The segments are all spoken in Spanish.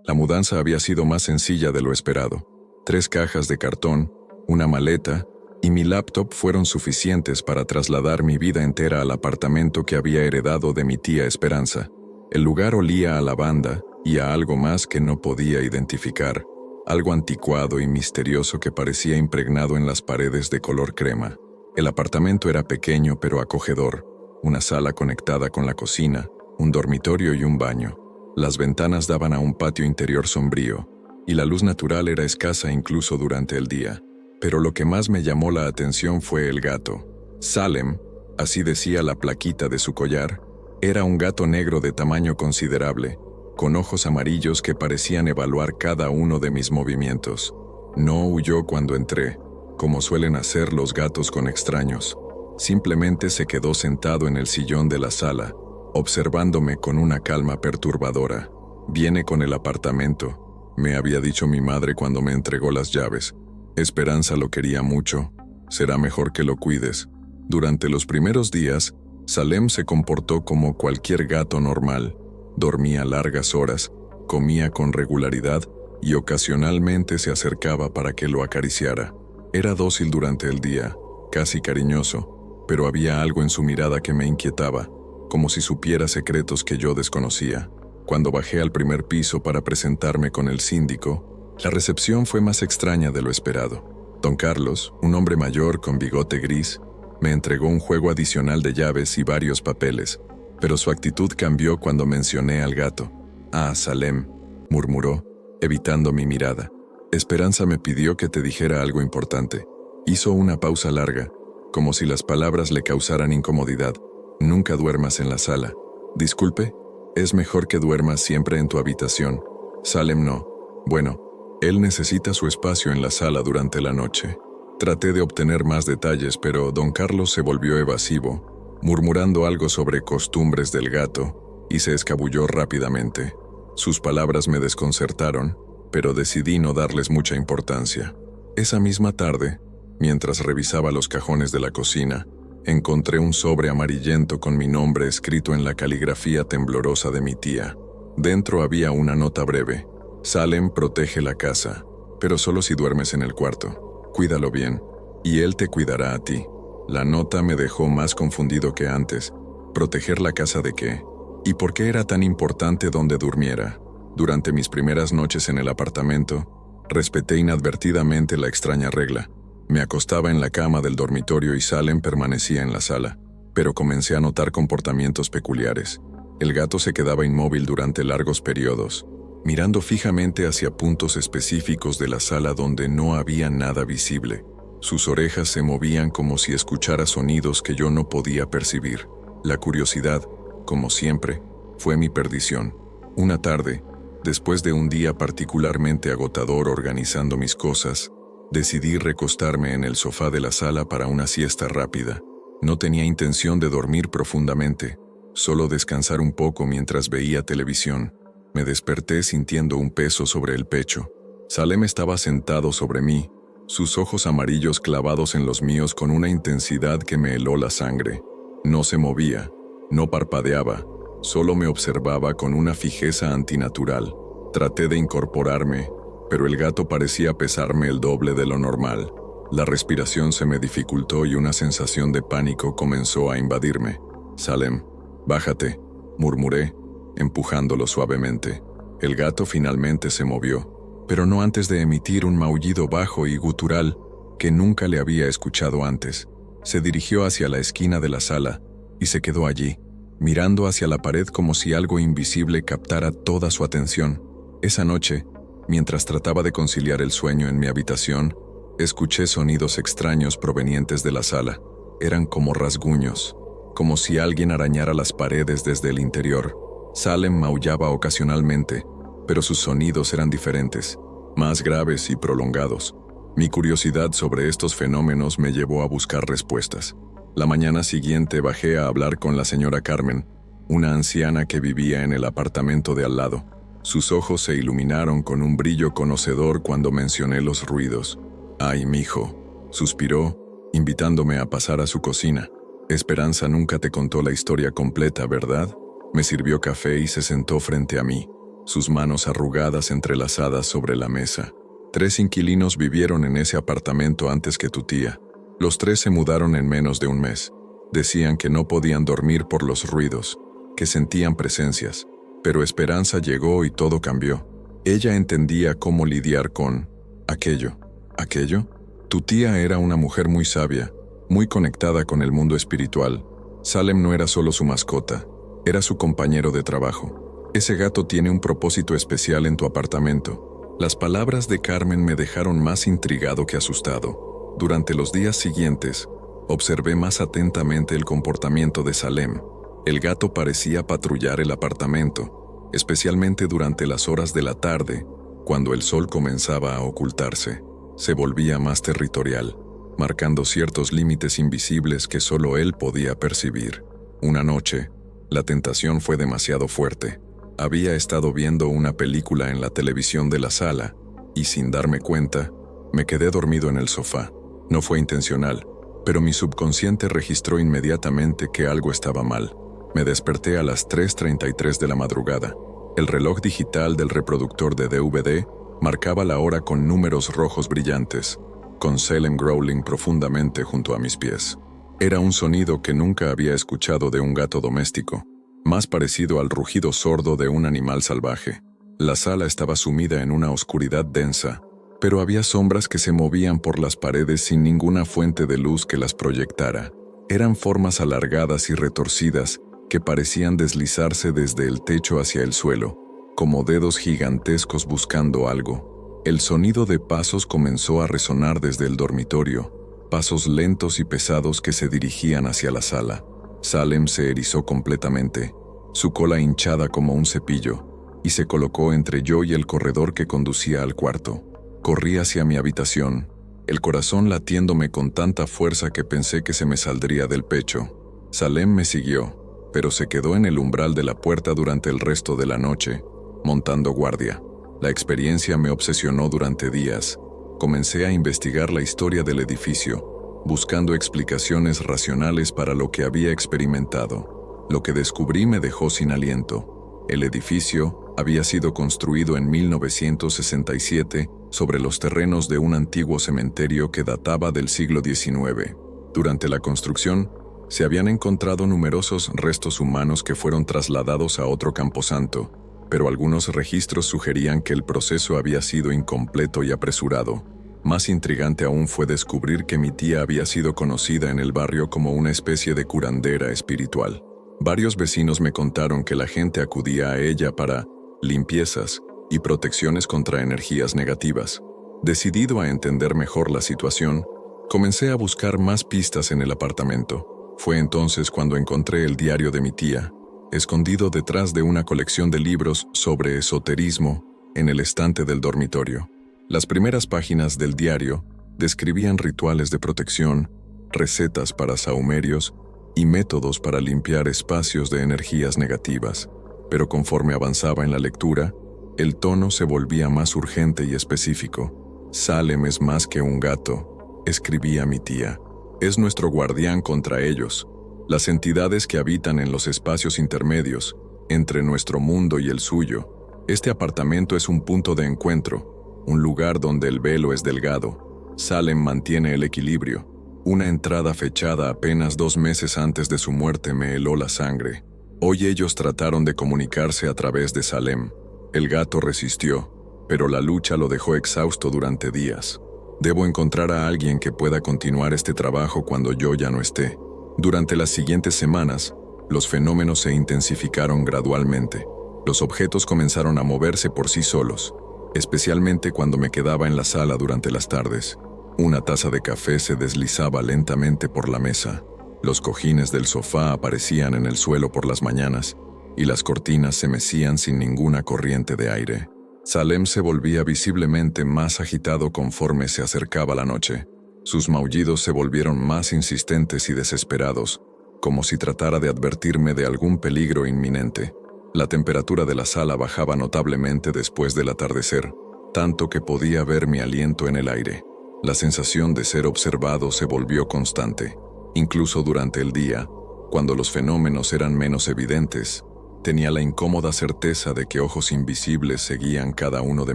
La mudanza había sido más sencilla de lo esperado. 3 cajas de cartón, una maleta y mi laptop fueron suficientes para trasladar mi vida entera al apartamento que había heredado de mi tía Esperanza. El lugar olía a lavanda y a algo más que no podía identificar, algo anticuado y misterioso que parecía impregnado en las paredes de color crema. El apartamento era pequeño pero acogedor, una sala conectada con la cocina, un dormitorio y un baño. Las ventanas daban a un patio interior sombrío, y la luz natural era escasa incluso durante el día. Pero lo que más me llamó la atención fue el gato. Salem, así decía la plaquita de su collar, era un gato negro de tamaño considerable, con ojos amarillos que parecían evaluar cada uno de mis movimientos. No huyó cuando entré, como suelen hacer los gatos con extraños. Simplemente se quedó sentado en el sillón de la sala, observándome con una calma perturbadora. «Viene con el apartamento», me había dicho mi madre cuando me entregó las llaves. «Esperanza lo quería mucho. Será mejor que lo cuides». Durante los primeros días, Salem se comportó como cualquier gato normal. Dormía largas horas, comía con regularidad y ocasionalmente se acercaba para que lo acariciara. Era dócil durante el día, casi cariñoso, pero había algo en su mirada que me inquietaba, como si supiera secretos que yo desconocía. Cuando bajé al primer piso para presentarme con el síndico, la recepción fue más extraña de lo esperado. Don Carlos, un hombre mayor con bigote gris, me entregó un juego adicional de llaves y varios papeles, pero su actitud cambió cuando mencioné al gato. «Ah, Salem», murmuró, evitando mi mirada. «Esperanza me pidió que te dijera algo importante». Hizo una pausa larga, como si las palabras le causaran incomodidad. «Nunca duermas en la sala». «Disculpe, es mejor que duermas siempre en tu habitación». «Salem no. Bueno, él necesita su espacio en la sala durante la noche». Traté de obtener más detalles, pero don Carlos se volvió evasivo, murmurando algo sobre costumbres del gato, y se escabulló rápidamente. Sus palabras me desconcertaron, pero decidí no darles mucha importancia. Esa misma tarde, mientras revisaba los cajones de la cocina, encontré un sobre amarillento con mi nombre escrito en la caligrafía temblorosa de mi tía. Dentro había una nota breve. «Salem protege la casa, pero solo si duermes en el cuarto. Cuídalo bien, y él te cuidará a ti». La nota me dejó más confundido que antes. ¿Proteger la casa de qué? ¿Y por qué era tan importante donde durmiera? Durante mis primeras noches en el apartamento, respeté inadvertidamente la extraña regla. Me acostaba en la cama del dormitorio y Salem permanecía en la sala, pero comencé a notar comportamientos peculiares. El gato se quedaba inmóvil durante largos periodos, mirando fijamente hacia puntos específicos de la sala donde no había nada visible. Sus orejas se movían como si escuchara sonidos que yo no podía percibir. La curiosidad, como siempre, fue mi perdición. Una tarde, después de un día particularmente agotador organizando mis cosas, decidí recostarme en el sofá de la sala para una siesta rápida. No tenía intención de dormir profundamente, solo descansar un poco mientras veía televisión. Me desperté sintiendo un peso sobre el pecho. Salem estaba sentado sobre mí, sus ojos amarillos clavados en los míos con una intensidad que me heló la sangre. No se movía, no parpadeaba, solo me observaba con una fijeza antinatural. Traté de incorporarme, pero el gato parecía pesarme el doble de lo normal. La respiración se me dificultó y una sensación de pánico comenzó a invadirme. «Salem, bájate», murmuré, empujándolo suavemente. El gato finalmente se movió, pero no antes de emitir un maullido bajo y gutural que nunca le había escuchado antes. Se dirigió hacia la esquina de la sala y se quedó allí, mirando hacia la pared como si algo invisible captara toda su atención. Esa noche, mientras trataba de conciliar el sueño en mi habitación, escuché sonidos extraños provenientes de la sala. Eran como rasguños, como si alguien arañara las paredes desde el interior. Salem maullaba ocasionalmente, pero sus sonidos eran diferentes, más graves y prolongados. Mi curiosidad sobre estos fenómenos me llevó a buscar respuestas. La mañana siguiente bajé a hablar con la señora Carmen, una anciana que vivía en el apartamento de al lado. Sus ojos se iluminaron con un brillo conocedor cuando mencioné los ruidos. «Ay, mijo», suspiró, invitándome a pasar a su cocina. «Esperanza nunca te contó la historia completa, ¿verdad?». Me sirvió café y se sentó frente a mí. sus manos arrugadas entrelazadas sobre la mesa. 3 inquilinos vivieron en ese apartamento antes que tu tía. Los 3 se mudaron en menos de un mes. Decían que no podían dormir por los ruidos, que sentían presencias. Pero Esperanza llegó y todo cambió. Ella entendía cómo lidiar con aquello. ¿Aquello? Tu tía era una mujer muy sabia, muy conectada con el mundo espiritual. Salem no era solo su mascota, era su compañero de trabajo. Ese gato tiene un propósito especial en tu apartamento. Las palabras de Carmen me dejaron más intrigado que asustado. Durante los días siguientes, observé más atentamente el comportamiento de Salem. El gato parecía patrullar el apartamento, especialmente durante las horas de la tarde, cuando el sol comenzaba a ocultarse. Se volvía más territorial, marcando ciertos límites invisibles que solo él podía percibir. Una noche, la tentación fue demasiado fuerte. Había estado viendo una película en la televisión de la sala, y sin darme cuenta, me quedé dormido en el sofá. No fue intencional, pero mi subconsciente registró inmediatamente que algo estaba mal. Me desperté a las 3:33 de la madrugada. El reloj digital del reproductor de DVD marcaba la hora con números rojos brillantes, con Salem growling profundamente junto a mis pies. Era un sonido que nunca había escuchado de un gato doméstico, más parecido al rugido sordo de un animal salvaje. La sala estaba sumida en una oscuridad densa, pero había sombras que se movían por las paredes sin ninguna fuente de luz que las proyectara. Eran formas alargadas y retorcidas que parecían deslizarse desde el techo hacia el suelo, como dedos gigantescos buscando algo. El sonido de pasos comenzó a resonar desde el dormitorio, pasos lentos y pesados que se dirigían hacia la sala. Salem se erizó completamente, su cola hinchada como un cepillo, y se colocó entre yo y el corredor que conducía al cuarto. Corrí hacia mi habitación, el corazón latiéndome con tanta fuerza que pensé que se me saldría del pecho. Salem me siguió, pero se quedó en el umbral de la puerta durante el resto de la noche, montando guardia. La experiencia me obsesionó durante días. Comencé a investigar la historia del edificio, buscando explicaciones racionales para lo que había experimentado. Lo que descubrí me dejó sin aliento. El edificio había sido construido en 1967 sobre los terrenos de un antiguo cementerio que databa del siglo XIX. Durante la construcción, se habían encontrado numerosos restos humanos que fueron trasladados a otro camposanto, pero algunos registros sugerían que el proceso había sido incompleto y apresurado. Más intrigante aún fue descubrir que mi tía había sido conocida en el barrio como una especie de curandera espiritual. Varios vecinos me contaron que la gente acudía a ella para limpiezas y protecciones contra energías negativas. Decidido a entender mejor la situación, comencé a buscar más pistas en el apartamento. Fue entonces cuando encontré el diario de mi tía, escondido detrás de una colección de libros sobre esoterismo en el estante del dormitorio. Las primeras páginas del diario describían rituales de protección, recetas para sahumerios y métodos para limpiar espacios de energías negativas. Pero conforme avanzaba en la lectura, el tono se volvía más urgente y específico. Salem es más que un gato, escribía mi tía. Es nuestro guardián contra ellos, las entidades que habitan en los espacios intermedios, entre nuestro mundo y el suyo. Este apartamento es un punto de encuentro, un lugar donde el velo es delgado. Salem mantiene el equilibrio. Una entrada fechada apenas 2 meses antes de su muerte me heló la sangre. Hoy ellos trataron de comunicarse a través de Salem. El gato resistió, pero la lucha lo dejó exhausto durante días. Debo encontrar a alguien que pueda continuar este trabajo cuando yo ya no esté. Durante las siguientes semanas, los fenómenos se intensificaron gradualmente. Los objetos comenzaron a moverse por sí solos, especialmente cuando me quedaba en la sala durante las tardes. Una taza de café se deslizaba lentamente por la mesa. Los cojines del sofá aparecían en el suelo por las mañanas, y las cortinas se mecían sin ninguna corriente de aire. Salem se volvía visiblemente más agitado conforme se acercaba la noche. Sus maullidos se volvieron más insistentes y desesperados, como si tratara de advertirme de algún peligro inminente. La temperatura de la sala bajaba notablemente después del atardecer, tanto que podía ver mi aliento en el aire. La sensación de ser observado se volvió constante. Incluso durante el día, cuando los fenómenos eran menos evidentes, Tenía la incómoda certeza de que ojos invisibles seguían cada uno de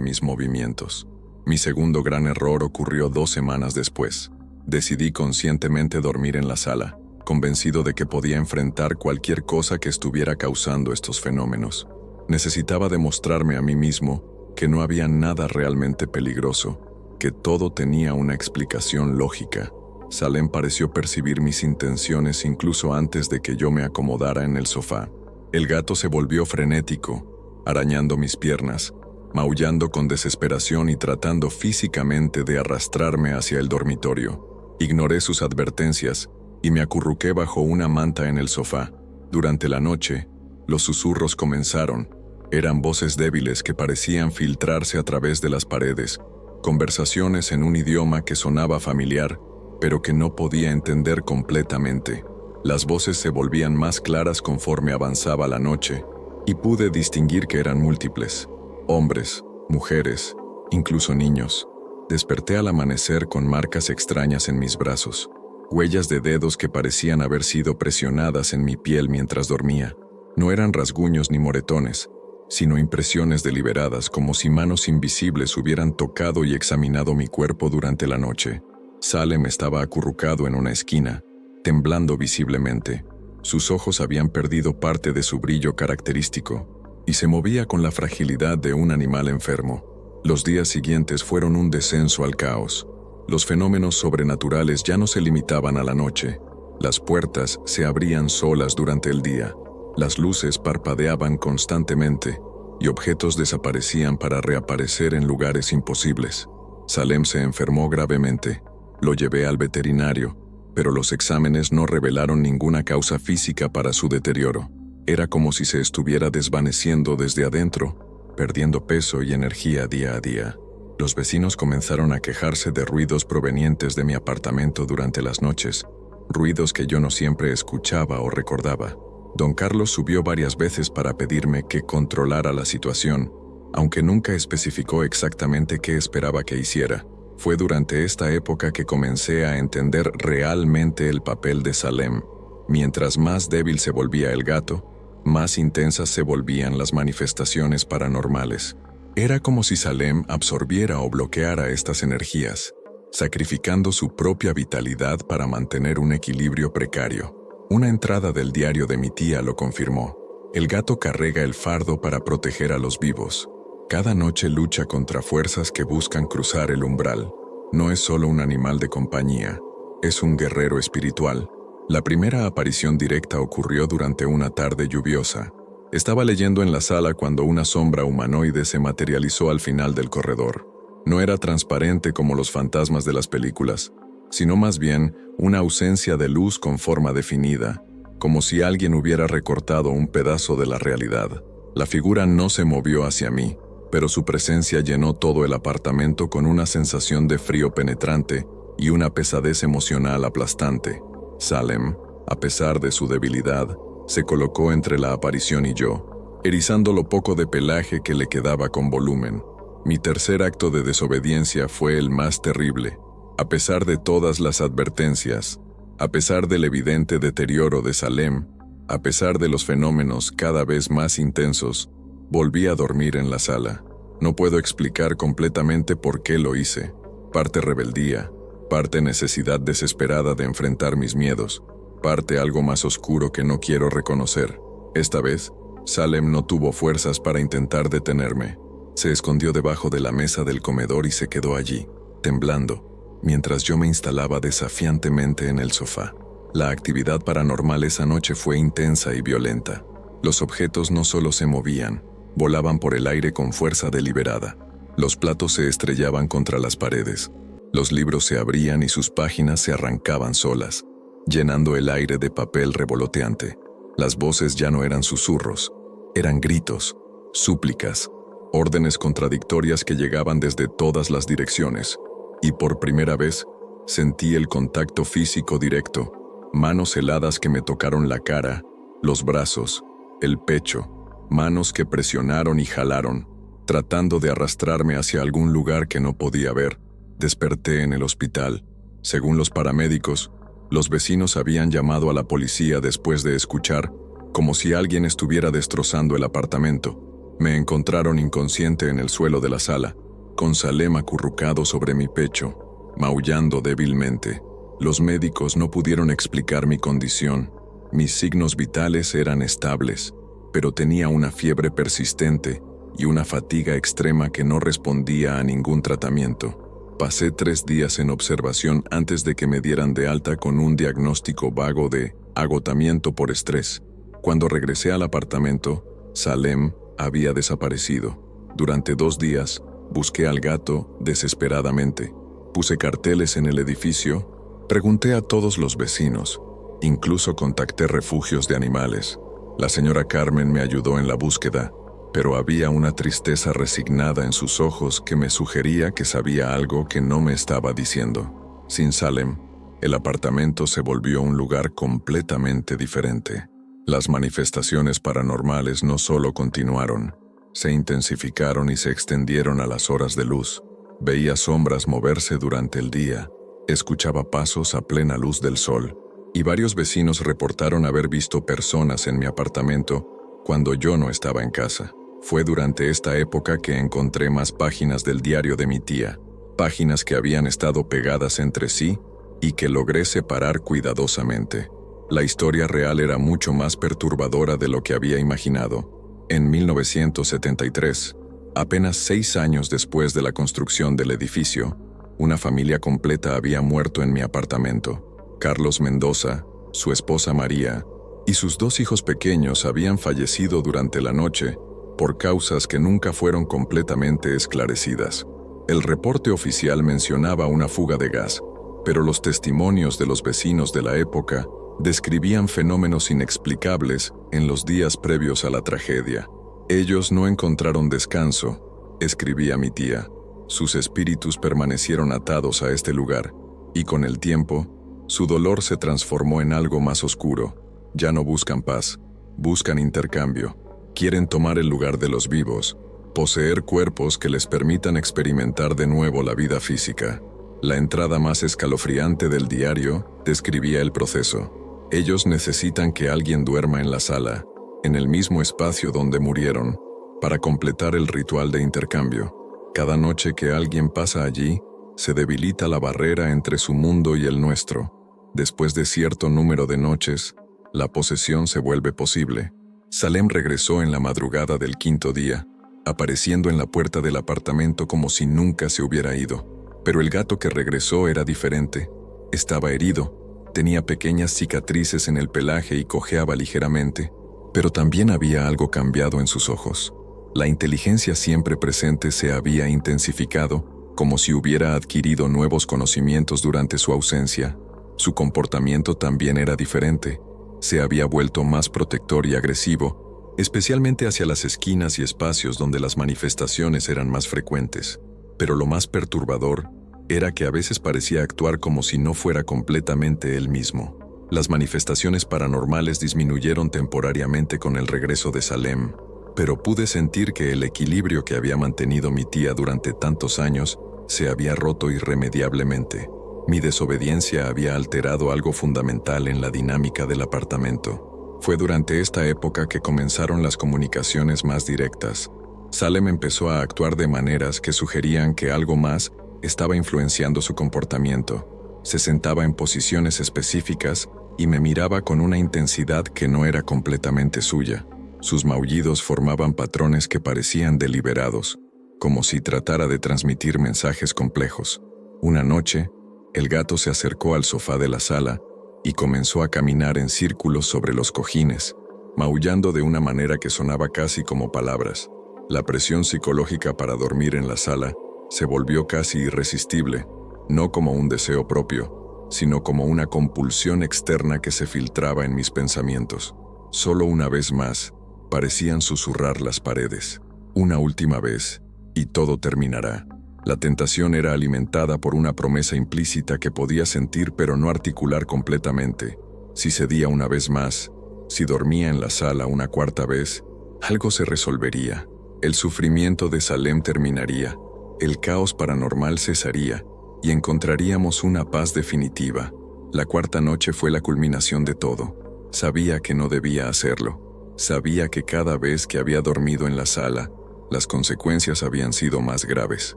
mis movimientos. Mi segundo gran error ocurrió 2 semanas después. Decidí conscientemente dormir en la sala, convencido de que podía enfrentar cualquier cosa que estuviera causando estos fenómenos. Necesitaba demostrarme a mí mismo que no había nada realmente peligroso, que todo tenía una explicación lógica. Salem pareció percibir mis intenciones incluso antes de que yo me acomodara en el sofá. El gato se volvió frenético, arañando mis piernas, maullando con desesperación y tratando físicamente de arrastrarme hacia el dormitorio. Ignoré sus advertencias y me acurruqué bajo una manta en el sofá. Durante la noche, los susurros comenzaron. Eran voces débiles que parecían filtrarse a través de las paredes, conversaciones en un idioma que sonaba familiar, pero que no podía entender completamente. Las voces se volvían más claras conforme avanzaba la noche, y pude distinguir que eran múltiples. Hombres, mujeres, incluso niños. Desperté al amanecer con marcas extrañas en mis brazos, huellas de dedos que parecían haber sido presionadas en mi piel mientras dormía. No eran rasguños ni moretones, sino impresiones deliberadas, como si manos invisibles hubieran tocado y examinado mi cuerpo durante la noche. Salem estaba acurrucado en una esquina, temblando visiblemente. Sus ojos habían perdido parte de su brillo característico, y se movía con la fragilidad de un animal enfermo. Los días siguientes fueron un descenso al caos. Los fenómenos sobrenaturales ya no se limitaban a la noche. Las puertas se abrían solas durante el día. Las luces parpadeaban constantemente y objetos desaparecían para reaparecer en lugares imposibles. Salem se enfermó gravemente. Lo llevé al veterinario, pero los exámenes no revelaron ninguna causa física para su deterioro. Era como si se estuviera desvaneciendo desde adentro, perdiendo peso y energía día a día. Los vecinos comenzaron a quejarse de ruidos provenientes de mi apartamento durante las noches, ruidos que yo no siempre escuchaba o recordaba. Don Carlos subió varias veces para pedirme que controlara la situación, aunque nunca especificó exactamente qué esperaba que hiciera. Fue durante esta época que comencé a entender realmente el papel de Salem. Mientras más débil se volvía el gato, más intensas se volvían las manifestaciones paranormales. Era como si Salem absorbiera o bloqueara estas energías, sacrificando su propia vitalidad para mantener un equilibrio precario. Una entrada del diario de mi tía lo confirmó. El gato carrega el fardo para proteger a los vivos. Cada noche lucha contra fuerzas que buscan cruzar el umbral. No es solo un animal de compañía, es un guerrero espiritual. La primera aparición directa ocurrió durante una tarde lluviosa. Estaba leyendo en la sala cuando una sombra humanoide se materializó al final del corredor. No era transparente como los fantasmas de las películas, sino más bien una ausencia de luz con forma definida, como si alguien hubiera recortado un pedazo de la realidad. La figura no se movió hacia mí, pero su presencia llenó todo el apartamento con una sensación de frío penetrante y una pesadez emocional aplastante. Salem, a pesar de su debilidad, se colocó entre la aparición y yo, erizando lo poco de pelaje que le quedaba con volumen. Mi tercer acto de desobediencia fue el más terrible. A pesar de todas las advertencias, a pesar del evidente deterioro de Salem, a pesar de los fenómenos cada vez más intensos, volví a dormir en la sala. No puedo explicar completamente por qué lo hice. Parte rebeldía, parte necesidad desesperada de enfrentar mis miedos, parte algo más oscuro que no quiero reconocer. Esta vez, Salem no tuvo fuerzas para intentar detenerme. Se escondió debajo de la mesa del comedor y se quedó allí, temblando, mientras yo me instalaba desafiantemente en el sofá. La actividad paranormal esa noche fue intensa y violenta. Los objetos no solo se movían, volaban por el aire con fuerza deliberada. Los platos se estrellaban contra las paredes. Los libros se abrían y sus páginas se arrancaban solas, llenando el aire de papel revoloteante. Las voces ya no eran susurros, eran gritos, súplicas, órdenes contradictorias que llegaban desde todas las direcciones. Y por primera vez, sentí el contacto físico directo, manos heladas que me tocaron la cara, los brazos, el pecho, manos que presionaron y jalaron, tratando de arrastrarme hacia algún lugar que no podía ver. Desperté en el hospital. Según los paramédicos, los vecinos habían llamado a la policía después de escuchar como si alguien estuviera destrozando el apartamento. Me encontraron inconsciente en el suelo de la sala, con Salem acurrucado sobre mi pecho, maullando débilmente. Los médicos no pudieron explicar mi condición. Mis signos vitales eran estables, pero tenía una fiebre persistente y una fatiga extrema que no respondía a ningún tratamiento. Pasé 3 días en observación antes de que me dieran de alta con un diagnóstico vago de agotamiento por estrés. Cuando regresé al apartamento, Salem había desaparecido. Durante 2 días, busqué al gato desesperadamente. Puse carteles en el edificio, pregunté a todos los vecinos, incluso contacté refugios de animales. La señora Carmen me ayudó en la búsqueda, pero había una tristeza resignada en sus ojos que me sugería que sabía algo que no me estaba diciendo. Sin Salem, el apartamento se volvió un lugar completamente diferente. Las manifestaciones paranormales no solo continuaron, se intensificaron y se extendieron a las horas de luz. Veía sombras moverse durante el día, escuchaba pasos a plena luz del sol, y varios vecinos reportaron haber visto personas en mi apartamento cuando yo no estaba en casa. Fue durante esta época que encontré más páginas del diario de mi tía, páginas que habían estado pegadas entre sí y que logré separar cuidadosamente. La historia real era mucho más perturbadora de lo que había imaginado. En 1973, apenas 6 años después de la construcción del edificio, una familia completa había muerto en mi apartamento. Carlos Mendoza, su esposa María y sus 2 hijos pequeños habían fallecido durante la noche por causas que nunca fueron completamente esclarecidas. El reporte oficial mencionaba una fuga de gas, pero los testimonios de los vecinos de la época describían fenómenos inexplicables en los días previos a la tragedia. Ellos no encontraron descanso, escribía mi tía. Sus espíritus permanecieron atados a este lugar, y con el tiempo, su dolor se transformó en algo más oscuro. Ya no buscan paz, buscan intercambio. Quieren tomar el lugar de los vivos, poseer cuerpos que les permitan experimentar de nuevo la vida física. La entrada más escalofriante del diario describía el proceso. Ellos necesitan que alguien duerma en la sala, en el mismo espacio donde murieron, para completar el ritual de intercambio. Cada noche que alguien pasa allí, se debilita la barrera entre su mundo y el nuestro. Después de cierto número de noches, la posesión se vuelve posible. Salem regresó en la madrugada del 5.º día, apareciendo en la puerta del apartamento como si nunca se hubiera ido. Pero el gato que regresó era diferente. Estaba herido, tenía pequeñas cicatrices en el pelaje y cojeaba ligeramente, pero también había algo cambiado en sus ojos. La inteligencia siempre presente se había intensificado, como si hubiera adquirido nuevos conocimientos durante su ausencia. Su comportamiento también era diferente. Se había vuelto más protector y agresivo, especialmente hacia las esquinas y espacios donde las manifestaciones eran más frecuentes. Pero lo más perturbador era que a veces parecía actuar como si no fuera completamente él mismo. Las manifestaciones paranormales disminuyeron temporariamente con el regreso de Salem, pero pude sentir que el equilibrio que había mantenido mi tía durante tantos años se había roto irremediablemente. Mi desobediencia había alterado algo fundamental en la dinámica del apartamento. Fue durante esta época que comenzaron las comunicaciones más directas. Salem empezó a actuar de maneras que sugerían que algo más estaba influenciando su comportamiento. Se sentaba en posiciones específicas y me miraba con una intensidad que no era completamente suya. Sus maullidos formaban patrones que parecían deliberados, como si tratara de transmitir mensajes complejos. Una noche, el gato se acercó al sofá de la sala y comenzó a caminar en círculos sobre los cojines, maullando de una manera que sonaba casi como palabras. La presión psicológica para dormir en la sala se volvió casi irresistible, no como un deseo propio, sino como una compulsión externa que se filtraba en mis pensamientos. Solo una vez más, parecían susurrar las paredes. Una última vez, y todo terminará. La tentación era alimentada por una promesa implícita que podía sentir pero no articular completamente. Si cedía una vez más, si dormía en la sala una 4ª vez, algo se resolvería. El sufrimiento de Salem terminaría, el caos paranormal cesaría, y encontraríamos una paz definitiva. La 4ª noche fue la culminación de todo. Sabía que no debía hacerlo. Sabía que cada vez que había dormido en la sala, las consecuencias habían sido más graves.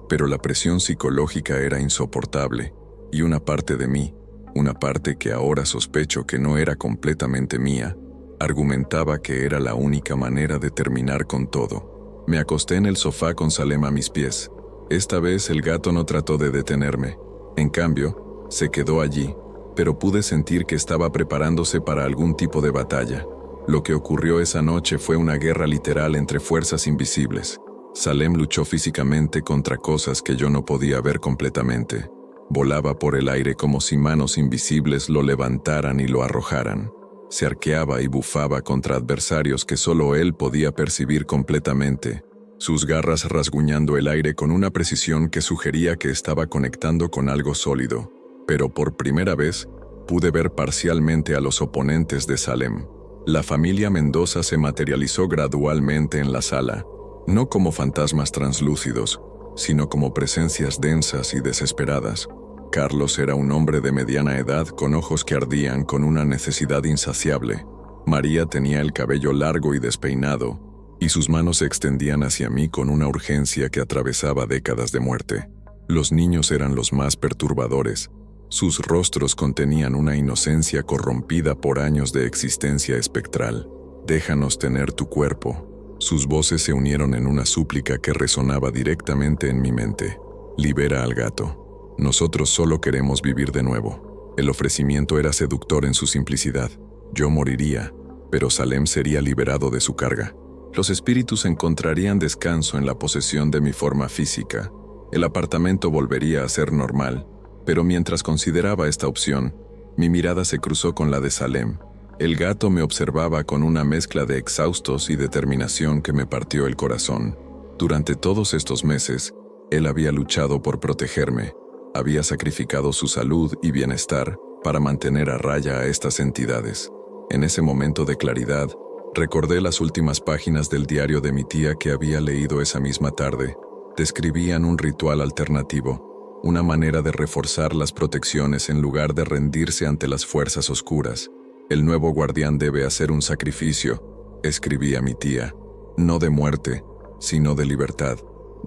Pero la presión psicológica era insoportable, y una parte de mí, una parte que ahora sospecho que no era completamente mía, argumentaba que era la única manera de terminar con todo. Me acosté en el sofá con Salem a mis pies. Esta vez el gato no trató de detenerme. En cambio, se quedó allí, pero pude sentir que estaba preparándose para algún tipo de batalla. Lo que ocurrió esa noche fue una guerra literal entre fuerzas invisibles. Salem luchó físicamente contra cosas que yo no podía ver completamente. Volaba por el aire como si manos invisibles lo levantaran y lo arrojaran. Se arqueaba y bufaba contra adversarios que solo él podía percibir completamente, sus garras rasguñando el aire con una precisión que sugería que estaba conectando con algo sólido. Pero por primera vez, pude ver parcialmente a los oponentes de Salem. La familia Mendoza se materializó gradualmente en la sala, no como fantasmas translúcidos, sino como presencias densas y desesperadas. Carlos era un hombre de mediana edad con ojos que ardían con una necesidad insaciable. María tenía el cabello largo y despeinado, y sus manos se extendían hacia mí con una urgencia que atravesaba décadas de muerte. Los niños eran los más perturbadores. Sus rostros contenían una inocencia corrompida por años de existencia espectral. «Déjanos tener tu cuerpo». Sus voces se unieron en una súplica que resonaba directamente en mi mente. «Libera al gato. Nosotros solo queremos vivir de nuevo». El ofrecimiento era seductor en su simplicidad. Yo moriría, pero Salem sería liberado de su carga. Los espíritus encontrarían descanso en la posesión de mi forma física. El apartamento volvería a ser normal, pero mientras consideraba esta opción, mi mirada se cruzó con la de Salem. El gato me observaba con una mezcla de exhaustos y determinación que me partió el corazón. Durante todos estos meses, él había luchado por protegerme. Había sacrificado su salud y bienestar para mantener a raya a estas entidades. En ese momento de claridad, recordé las últimas páginas del diario de mi tía que había leído esa misma tarde. Describían un ritual alternativo, una manera de reforzar las protecciones en lugar de rendirse ante las fuerzas oscuras. «El nuevo guardián debe hacer un sacrificio», escribía mi tía, «no de muerte, sino de libertad.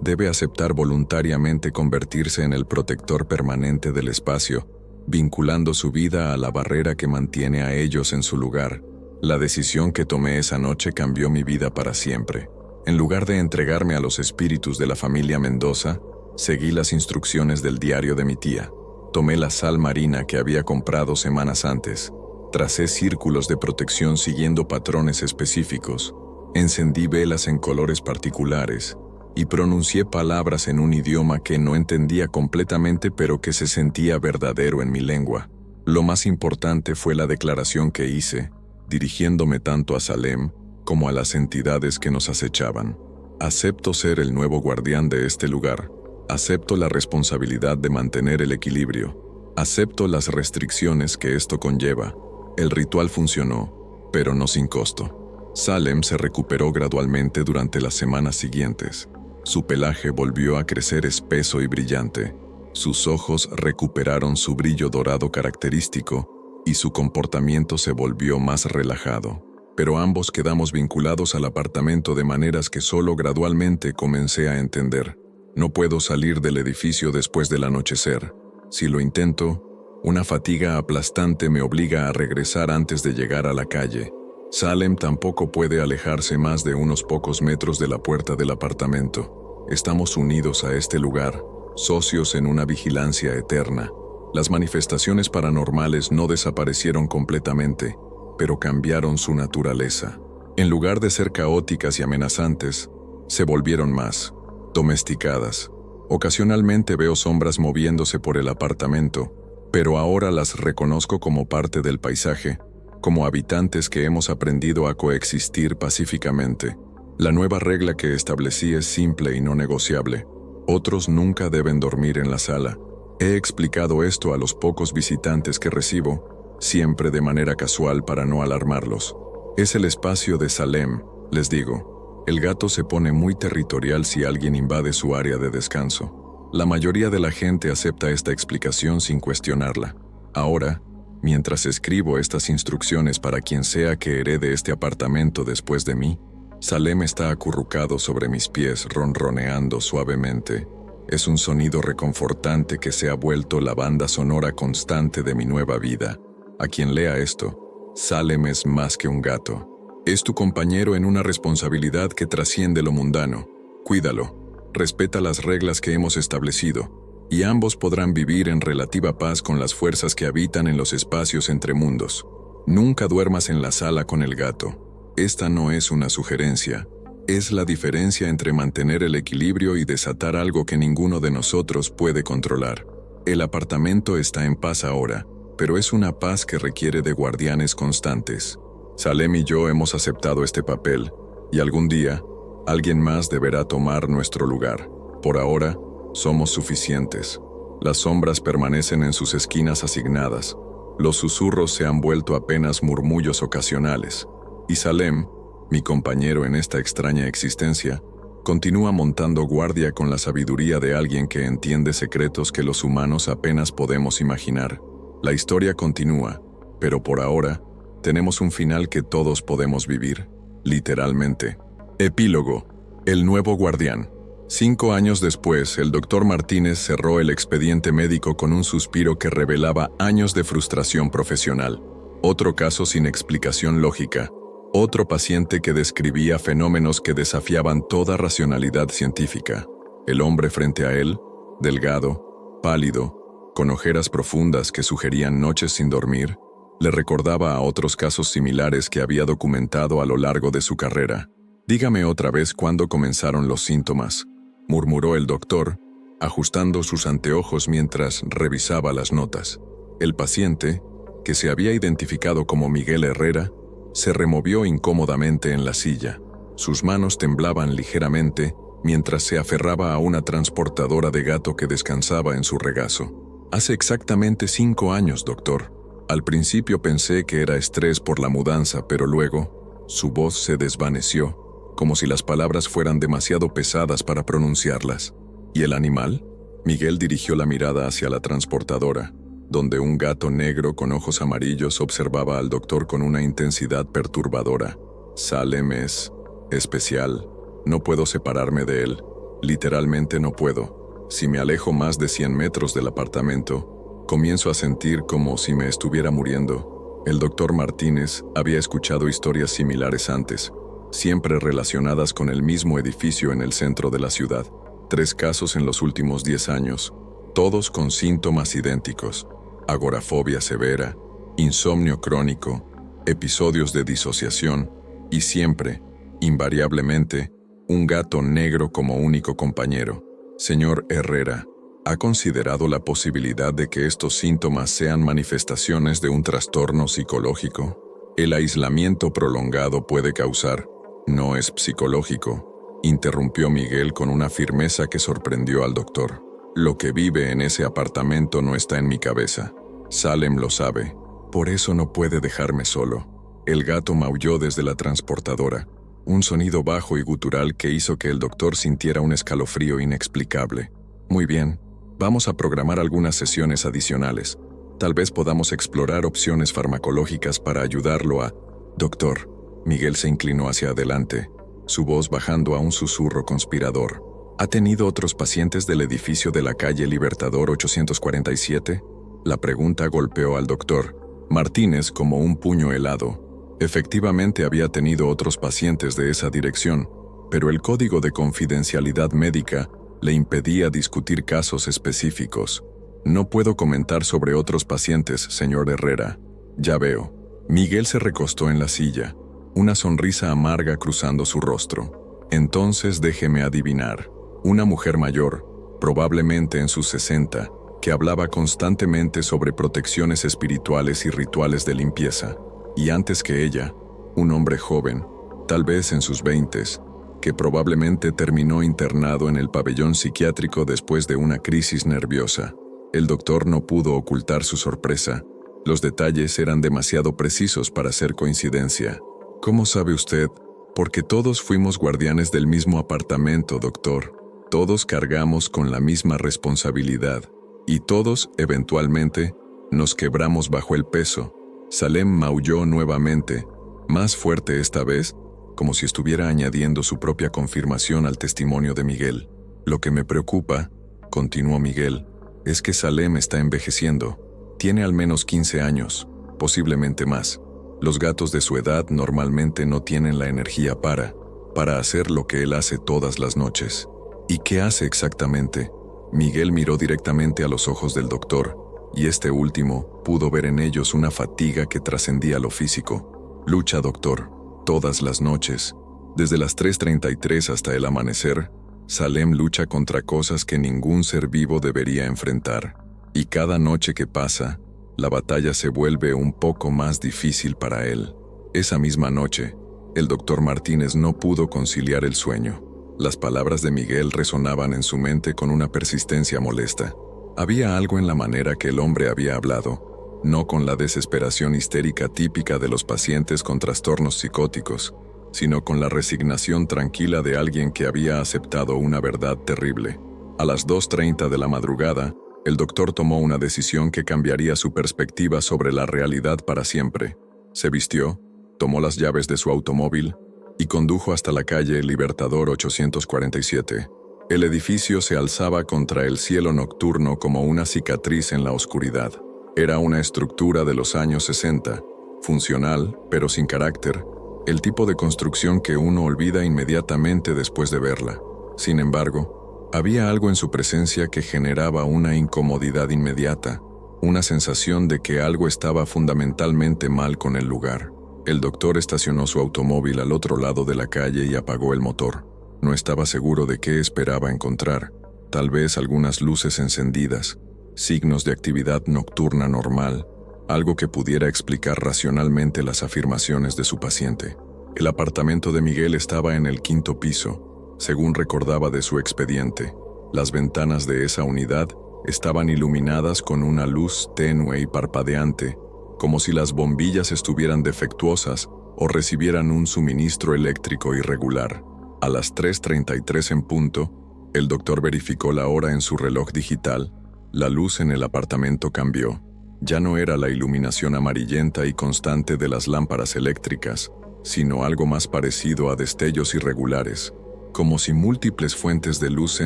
Debe aceptar voluntariamente convertirse en el protector permanente del espacio, vinculando su vida a la barrera que mantiene a ellos en su lugar». La decisión que tomé esa noche cambió mi vida para siempre. En lugar de entregarme a los espíritus de la familia Mendoza, seguí las instrucciones del diario de mi tía. Tomé la sal marina que había comprado semanas antes. Tracé círculos de protección siguiendo patrones específicos. Encendí velas en colores particulares y pronuncié palabras en un idioma que no entendía completamente pero que se sentía verdadero en mi lengua. Lo más importante fue la declaración que hice, dirigiéndome tanto a Salem como a las entidades que nos acechaban. «Acepto ser el nuevo guardián de este lugar. Acepto la responsabilidad de mantener el equilibrio. Acepto las restricciones que esto conlleva». El ritual funcionó, pero no sin costo. Salem se recuperó gradualmente durante las semanas siguientes. Su pelaje volvió a crecer espeso y brillante. Sus ojos recuperaron su brillo dorado característico y su comportamiento se volvió más relajado. Pero ambos quedamos vinculados al apartamento de maneras que solo gradualmente comencé a entender. No puedo salir del edificio después del anochecer. Si lo intento, una fatiga aplastante me obliga a regresar antes de llegar a la calle. Salem tampoco puede alejarse más de unos pocos metros de la puerta del apartamento. Estamos unidos a este lugar, socios en una vigilancia eterna. Las manifestaciones paranormales no desaparecieron completamente, pero cambiaron su naturaleza. En lugar de ser caóticas y amenazantes, se volvieron más domesticadas. Ocasionalmente veo sombras moviéndose por el apartamento, pero ahora las reconozco como parte del paisaje, como habitantes que hemos aprendido a coexistir pacíficamente. La nueva regla que establecí es simple y no negociable. Otros nunca deben dormir en la sala. He explicado esto a los pocos visitantes que recibo, siempre de manera casual para no alarmarlos. Es el espacio de Salem, les digo. El gato se pone muy territorial si alguien invade su área de descanso. La mayoría de la gente acepta esta explicación sin cuestionarla. Ahora, Mientras escribo estas instrucciones para quien sea que herede este apartamento después de mí, Salem está acurrucado sobre mis pies, ronroneando suavemente. Es un sonido reconfortante que se ha vuelto la banda sonora constante de mi nueva vida. A quien lea esto, Salem es más que un gato. Es tu compañero en una responsabilidad que trasciende lo mundano. Cuídalo, respeta las reglas que hemos establecido, y ambos podrán vivir en relativa paz con las fuerzas que habitan en los espacios entre mundos. Nunca duermas en la sala con el gato. Esta no es una sugerencia. Es la diferencia entre mantener el equilibrio y desatar algo que ninguno de nosotros puede controlar. El apartamento está en paz ahora, pero es una paz que requiere de guardianes constantes. Salem y yo hemos aceptado este papel, y algún día, alguien más deberá tomar nuestro lugar. Por ahora, somos suficientes. Las sombras permanecen en sus esquinas asignadas. Los susurros se han vuelto apenas murmullos ocasionales. Y Salem, mi compañero en esta extraña existencia, continúa montando guardia con la sabiduría de alguien que entiende secretos que los humanos apenas podemos imaginar. La historia continúa, pero por ahora, tenemos un final que todos podemos vivir, literalmente. Epílogo. El nuevo guardián. 5 años después, el Dr. Martínez cerró el expediente médico con un suspiro que revelaba años de frustración profesional. Otro caso sin explicación lógica. Otro paciente que describía fenómenos que desafiaban toda racionalidad científica. El hombre frente a él, delgado, pálido, con ojeras profundas que sugerían noches sin dormir, le recordaba a otros casos similares que había documentado a lo largo de su carrera. «Dígame otra vez cuándo comenzaron los síntomas», murmuró el doctor, ajustando sus anteojos mientras revisaba las notas. El paciente, que se había identificado como Miguel Herrera, se removió incómodamente en la silla. Sus manos temblaban ligeramente mientras se aferraba a una transportadora de gato que descansaba en su regazo. «Hace exactamente 5 años, doctor. Al principio pensé que era estrés por la mudanza, pero luego, su voz se desvaneció, como si las palabras fueran demasiado pesadas para pronunciarlas. ¿Y el animal?». Miguel dirigió la mirada hacia la transportadora, donde un gato negro con ojos amarillos observaba al doctor con una intensidad perturbadora. «Salem es especial. No puedo separarme de él. Literalmente no puedo. Si me alejo más de 100 metros del apartamento, comienzo a sentir como si me estuviera muriendo». El doctor Martínez había escuchado historias similares antes, siempre relacionadas con el mismo edificio en el centro de la ciudad. 3 casos en los últimos 10 años, todos con síntomas idénticos: agorafobia severa, insomnio crónico, episodios de disociación y siempre, invariablemente, un gato negro como único compañero. Señor Herrera, ¿ha considerado la posibilidad de que estos síntomas sean manifestaciones de un trastorno psicológico? El aislamiento prolongado puede causar. «No es psicológico», interrumpió Miguel con una firmeza que sorprendió al doctor. «Lo que vive en ese apartamento no está en mi cabeza. Salem lo sabe. Por eso no puede dejarme solo». El gato maulló desde la transportadora, un sonido bajo y gutural que hizo que el doctor sintiera un escalofrío inexplicable. «Muy bien, vamos a programar algunas sesiones adicionales. Tal vez podamos explorar opciones farmacológicas para ayudarlo a...». «Doctor». Miguel se inclinó hacia adelante, su voz bajando a un susurro conspirador. «¿Ha tenido otros pacientes del edificio de la calle Libertador 847? La pregunta golpeó al doctor Martínez como un puño helado. Efectivamente había tenido otros pacientes de esa dirección, pero el código de confidencialidad médica le impedía discutir casos específicos. «No puedo comentar sobre otros pacientes, señor Herrera». «Ya veo». Miguel se recostó en la silla, una sonrisa amarga cruzando su rostro. «Entonces déjeme adivinar. Una mujer mayor, probablemente en sus 60, que hablaba constantemente sobre protecciones espirituales y rituales de limpieza. Y antes que ella, un hombre joven, tal vez en sus 20s, que probablemente terminó internado en el pabellón psiquiátrico después de una crisis nerviosa». El doctor no pudo ocultar su sorpresa. Los detalles eran demasiado precisos para ser coincidencia. «¿Cómo sabe usted?» «Porque todos fuimos guardianes del mismo apartamento, doctor. Todos cargamos con la misma responsabilidad. Y todos, eventualmente, Nos quebramos bajo el peso. Salem maulló nuevamente, más fuerte esta vez, como si estuviera añadiendo su propia confirmación al testimonio de Miguel. Lo que me preocupa, continuó Miguel, es que Salem está envejeciendo. Tiene al menos 15 años, posiblemente más. Los gatos de su edad normalmente no tienen la energía para hacer lo que él hace todas las noches. ¿Y qué hace exactamente? Miguel miró directamente a los ojos del doctor, y este último pudo ver en ellos una fatiga que trascendía lo físico. Lucha, doctor, todas las noches. Desde las 3:33 hasta el amanecer, Salem lucha contra cosas que ningún ser vivo debería enfrentar. Y cada noche que pasa, la batalla se vuelve un poco más difícil para él. Esa misma noche, el doctor Martínez no pudo conciliar el sueño. Las palabras de Miguel resonaban en su mente con una persistencia molesta. Había algo en la manera que el hombre había hablado, no con la desesperación histérica típica de los pacientes con trastornos psicóticos, sino con la resignación tranquila de alguien que había aceptado una verdad terrible. A las 2:30 de la madrugada, el doctor tomó una decisión que cambiaría su perspectiva sobre la realidad para siempre. Se vistió, tomó las llaves de su automóvil y condujo hasta la calle Libertador 847. El edificio se alzaba contra el cielo nocturno como una cicatriz en la oscuridad. Era una estructura de los años 60, funcional, pero sin carácter, el tipo de construcción que uno olvida inmediatamente después de verla. Sin embargo, había algo en su presencia que generaba una incomodidad inmediata, una sensación de que algo estaba fundamentalmente mal con el lugar. El doctor estacionó su automóvil al otro lado de la calle y apagó el motor. No estaba seguro de qué esperaba encontrar, tal vez algunas luces encendidas, signos de actividad nocturna normal, algo que pudiera explicar racionalmente las afirmaciones de su paciente. El apartamento de Miguel estaba en el 5º piso, según recordaba de su expediente. Las ventanas de esa unidad estaban iluminadas con una luz tenue y parpadeante, como si las bombillas estuvieran defectuosas o recibieran un suministro eléctrico irregular. A las 3:33 en punto, el doctor verificó la hora en su reloj digital. La luz en el apartamento cambió. Ya no era la iluminación amarillenta y constante de las lámparas eléctricas, sino algo más parecido a destellos irregulares, como si múltiples fuentes de luz se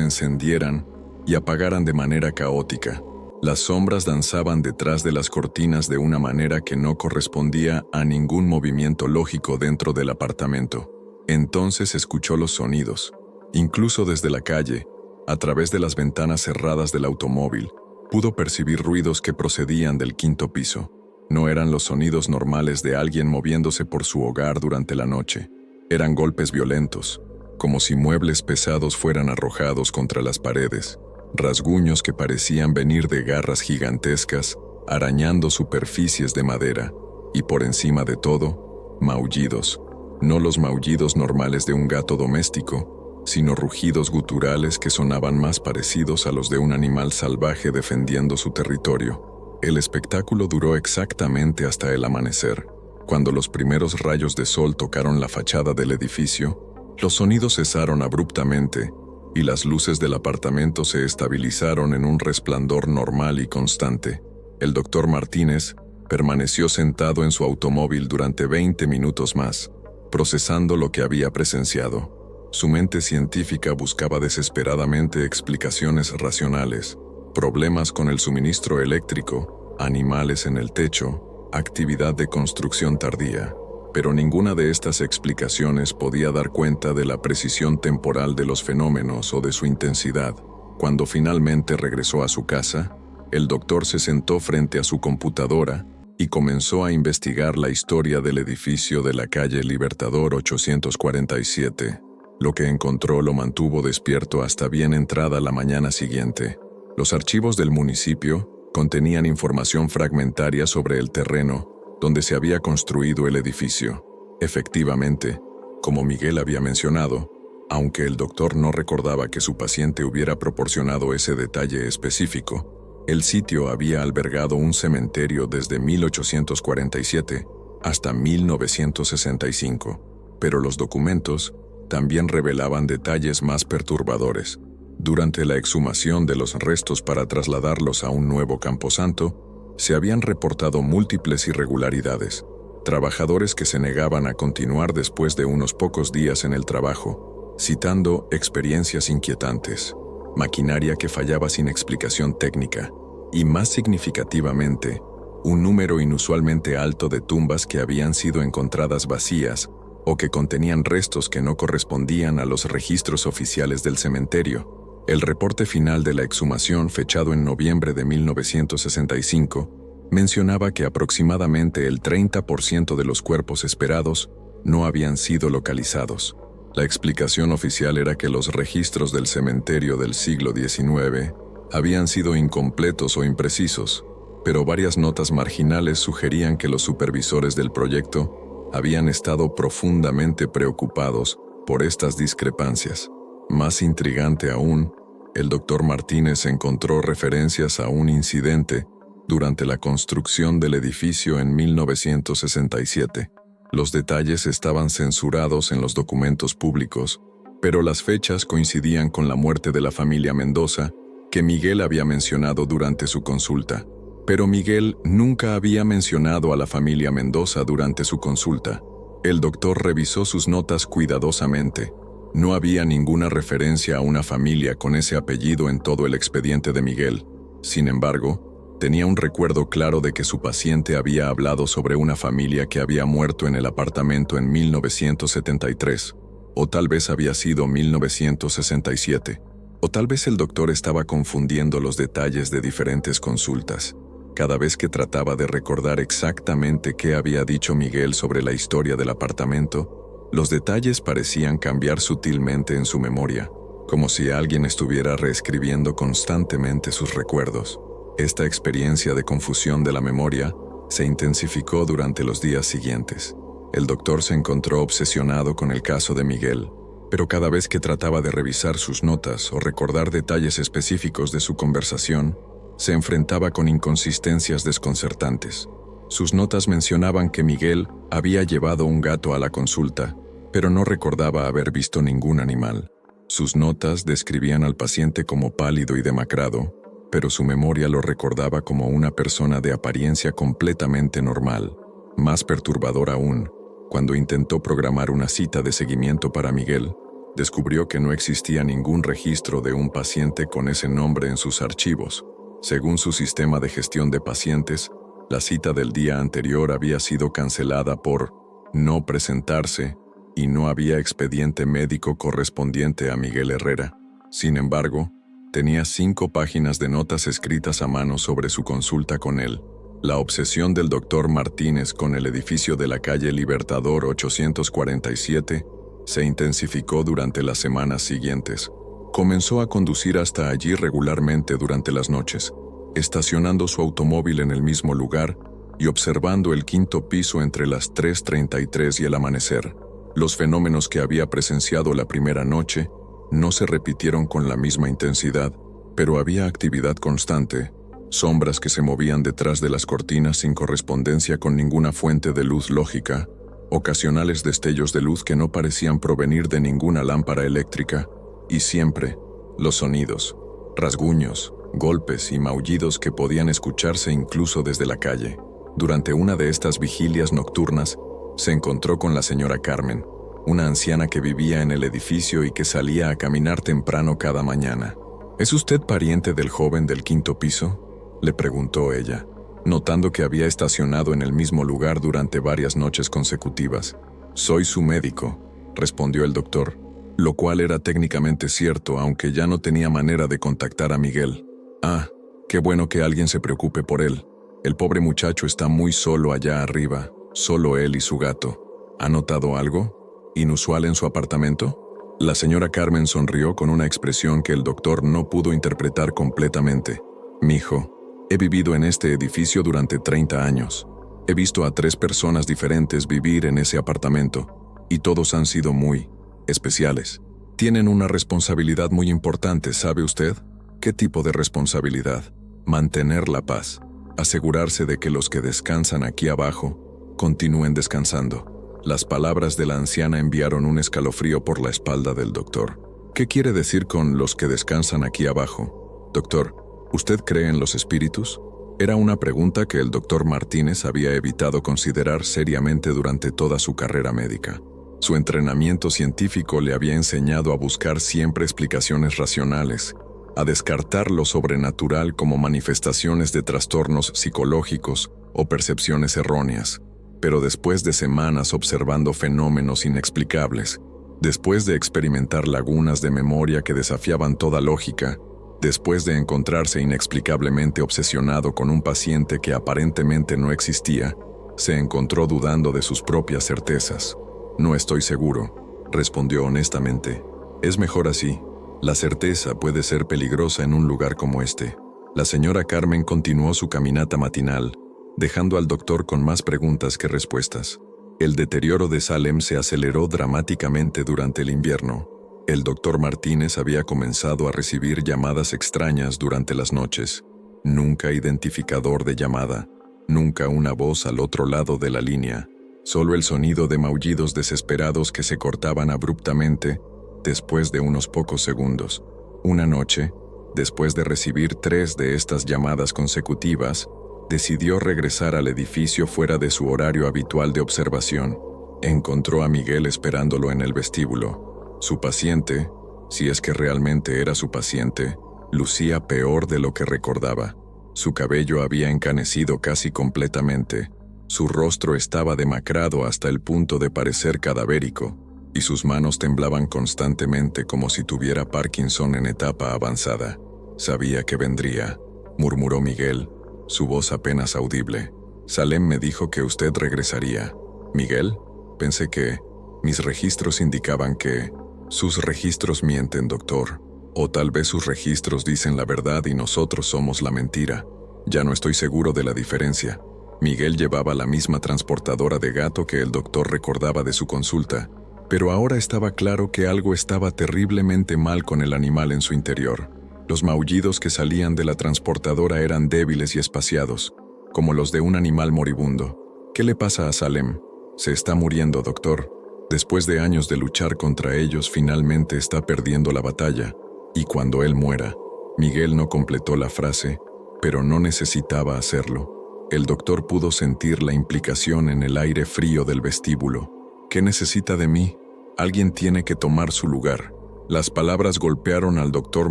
encendieran y apagaran de manera caótica. Las sombras danzaban detrás de las cortinas de una manera que no correspondía a ningún movimiento lógico dentro del apartamento. Entonces escuchó los sonidos. Incluso desde la calle, a través de las ventanas cerradas del automóvil, pudo percibir ruidos que procedían del 5º piso. No eran los sonidos normales de alguien moviéndose por su hogar durante la noche. Eran golpes violentos, como si muebles pesados fueran arrojados contra las paredes, rasguños que parecían venir de garras gigantescas, arañando superficies de madera, y por encima de todo, maullidos. No los maullidos normales de un gato doméstico, sino rugidos guturales que sonaban más parecidos a los de un animal salvaje defendiendo su territorio. El espectáculo duró exactamente hasta el amanecer. Cuando los primeros rayos de sol tocaron la fachada del edificio, los sonidos cesaron abruptamente y las luces del apartamento se estabilizaron en un resplandor normal y constante. El doctor Martínez permaneció sentado en su automóvil durante 20 minutos más, procesando lo que había presenciado. Su mente científica buscaba desesperadamente explicaciones racionales, problemas con el suministro eléctrico, animales en el techo, actividad de construcción tardía. Pero ninguna de estas explicaciones podía dar cuenta de la precisión temporal de los fenómenos o de su intensidad. Cuando finalmente regresó a su casa, el doctor se sentó frente a su computadora y comenzó a investigar la historia del edificio de la calle Libertador 847. Lo que encontró lo mantuvo despierto hasta bien entrada la mañana siguiente. Los archivos del municipio contenían información fragmentaria sobre el terreno donde se había construido el edificio. Efectivamente, como Miguel había mencionado, aunque el doctor no recordaba que su paciente hubiera proporcionado ese detalle específico, el sitio había albergado un cementerio desde 1847 hasta 1965, pero los documentos también revelaban detalles más perturbadores. Durante la exhumación de los restos para trasladarlos a un nuevo camposanto, Se habían reportado múltiples irregularidades, trabajadores que se negaban a continuar después de unos pocos días en el trabajo, citando experiencias inquietantes, maquinaria que fallaba sin explicación técnica, y más significativamente, un número inusualmente alto de tumbas que habían sido encontradas vacías o que contenían restos que no correspondían a los registros oficiales del cementerio. El reporte final de la exhumación, fechado en noviembre de 1965, mencionaba que aproximadamente el 30% de los cuerpos esperados no habían sido localizados. La explicación oficial era que los registros del cementerio del siglo XIX habían sido incompletos o imprecisos, pero varias notas marginales sugerían que los supervisores del proyecto habían estado profundamente preocupados por estas discrepancias. Más intrigante aún, el Dr. Martínez encontró referencias a un incidente durante la construcción del edificio en 1967. Los detalles estaban censurados en los documentos públicos, pero las fechas coincidían con la muerte de la familia Mendoza, que Miguel había mencionado durante su consulta. Pero Miguel nunca había mencionado a la familia Mendoza durante su consulta. El doctor revisó sus notas cuidadosamente. No había ninguna referencia a una familia con ese apellido en todo el expediente de Miguel. Sin embargo, tenía un recuerdo claro de que su paciente había hablado sobre una familia que había muerto en el apartamento en 1973, o tal vez había sido 1967, o tal vez el doctor estaba confundiendo los detalles de diferentes consultas. Cada vez que trataba de recordar exactamente qué había dicho Miguel sobre la historia del apartamento, los detalles parecían cambiar sutilmente en su memoria, como si alguien estuviera reescribiendo constantemente sus recuerdos. Esta experiencia de confusión de la memoria se intensificó durante los días siguientes. El doctor se encontró obsesionado con el caso de Miguel, pero cada vez que trataba de revisar sus notas o recordar detalles específicos de su conversación, se enfrentaba con inconsistencias desconcertantes. Sus notas mencionaban que Miguel había llevado un gato a la consulta, pero no recordaba haber visto ningún animal. Sus notas describían al paciente como pálido y demacrado, pero su memoria lo recordaba como una persona de apariencia completamente normal. Más perturbador aún, cuando intentó programar una cita de seguimiento para Miguel, descubrió que no existía ningún registro de un paciente con ese nombre en sus archivos. Según su sistema de gestión de pacientes, la cita del día anterior había sido cancelada por no presentarse y no había expediente médico correspondiente a Miguel Herrera. Sin embargo, tenía 5 páginas de notas escritas a mano sobre su consulta con él. La obsesión del Dr. Martínez con el edificio de la calle Libertador 847 se intensificó durante las semanas siguientes. Comenzó a conducir hasta allí regularmente durante las noches, estacionando su automóvil en el mismo lugar y observando el 5º piso entre las 3:33 y el amanecer. Los fenómenos que había presenciado la primera noche no se repitieron con la misma intensidad, pero había actividad constante, sombras que se movían detrás de las cortinas sin correspondencia con ninguna fuente de luz lógica, ocasionales destellos de luz que no parecían provenir de ninguna lámpara eléctrica, y siempre los sonidos, rasguños, golpes y maullidos que podían escucharse incluso desde la calle. Durante una de estas vigilias nocturnas, se encontró con la señora Carmen, una anciana que vivía en el edificio y que salía a caminar temprano cada mañana. ¿Es usted pariente del joven del 5º piso?, le preguntó ella, notando que había estacionado en el mismo lugar durante varias noches consecutivas. «Soy su médico», respondió el doctor, lo cual era técnicamente cierto, aunque ya no tenía manera de contactar a Miguel. «Ah, qué bueno que alguien se preocupe por él. El pobre muchacho está muy solo allá arriba, solo él y su gato. ¿Ha notado algo inusual en su apartamento?» La señora Carmen sonrió con una expresión que el doctor no pudo interpretar completamente. «Mijo, he vivido en este edificio durante 30 años. He visto a 3 personas diferentes vivir en ese apartamento, y todos han sido muy especiales. Tienen una responsabilidad muy importante, ¿sabe usted? ¿Qué tipo de responsabilidad? Mantener la paz. Asegurarse de que los que descansan aquí abajo continúen descansando». Las palabras de la anciana enviaron un escalofrío por la espalda del doctor. «¿Qué quiere decir con los que descansan aquí abajo? Doctor, ¿usted cree en los espíritus?». Era una pregunta que el doctor Martínez había evitado considerar seriamente durante toda su carrera médica. Su entrenamiento científico le había enseñado a buscar siempre explicaciones racionales, a descartar lo sobrenatural como manifestaciones de trastornos psicológicos o percepciones erróneas. Pero después de semanas observando fenómenos inexplicables, después de experimentar lagunas de memoria que desafiaban toda lógica, después de encontrarse inexplicablemente obsesionado con un paciente que aparentemente no existía, se encontró dudando de sus propias certezas. «No estoy seguro», respondió honestamente. «Es mejor así. La certeza puede ser peligrosa en un lugar como este». La señora Carmen continuó su caminata matinal, dejando al doctor con más preguntas que respuestas. El deterioro de Salem se aceleró dramáticamente durante el invierno. El doctor Martínez había comenzado a recibir llamadas extrañas durante las noches. Nunca identificador de llamada, nunca una voz al otro lado de la línea, solo el sonido de maullidos desesperados que se cortaban abruptamente después de unos pocos segundos. Una noche, después de recibir 3 de estas llamadas consecutivas, decidió regresar al edificio fuera de su horario habitual de observación. Encontró a Miguel esperándolo en el vestíbulo. Su paciente, si es que realmente era su paciente, lucía peor de lo que recordaba. Su cabello había encanecido casi completamente, su rostro estaba demacrado hasta el punto de parecer cadavérico, y sus manos temblaban constantemente como si tuviera Parkinson en etapa avanzada. «Sabía que vendría», murmuró Miguel, su voz apenas audible. «Salem me dijo que usted regresaría». «¿Miguel?» Pensé que... Mis registros indicaban que... Sus registros mienten, doctor. O tal vez sus registros dicen la verdad y nosotros somos la mentira. Ya no estoy seguro de la diferencia. Miguel llevaba la misma transportadora de gato que el doctor recordaba de su consulta, pero ahora estaba claro que algo estaba terriblemente mal con el animal en su interior. Los maullidos que salían de la transportadora eran débiles y espaciados, como los de un animal moribundo. «¿Qué le pasa a Salem?» «Se está muriendo, doctor. Después de años de luchar contra ellos, finalmente está perdiendo la batalla. Y cuando él muera...» Miguel no completó la frase, pero no necesitaba hacerlo. El doctor pudo sentir la implicación en el aire frío del vestíbulo. «¿Qué necesita de mí? Alguien tiene que tomar su lugar». Las palabras golpearon al doctor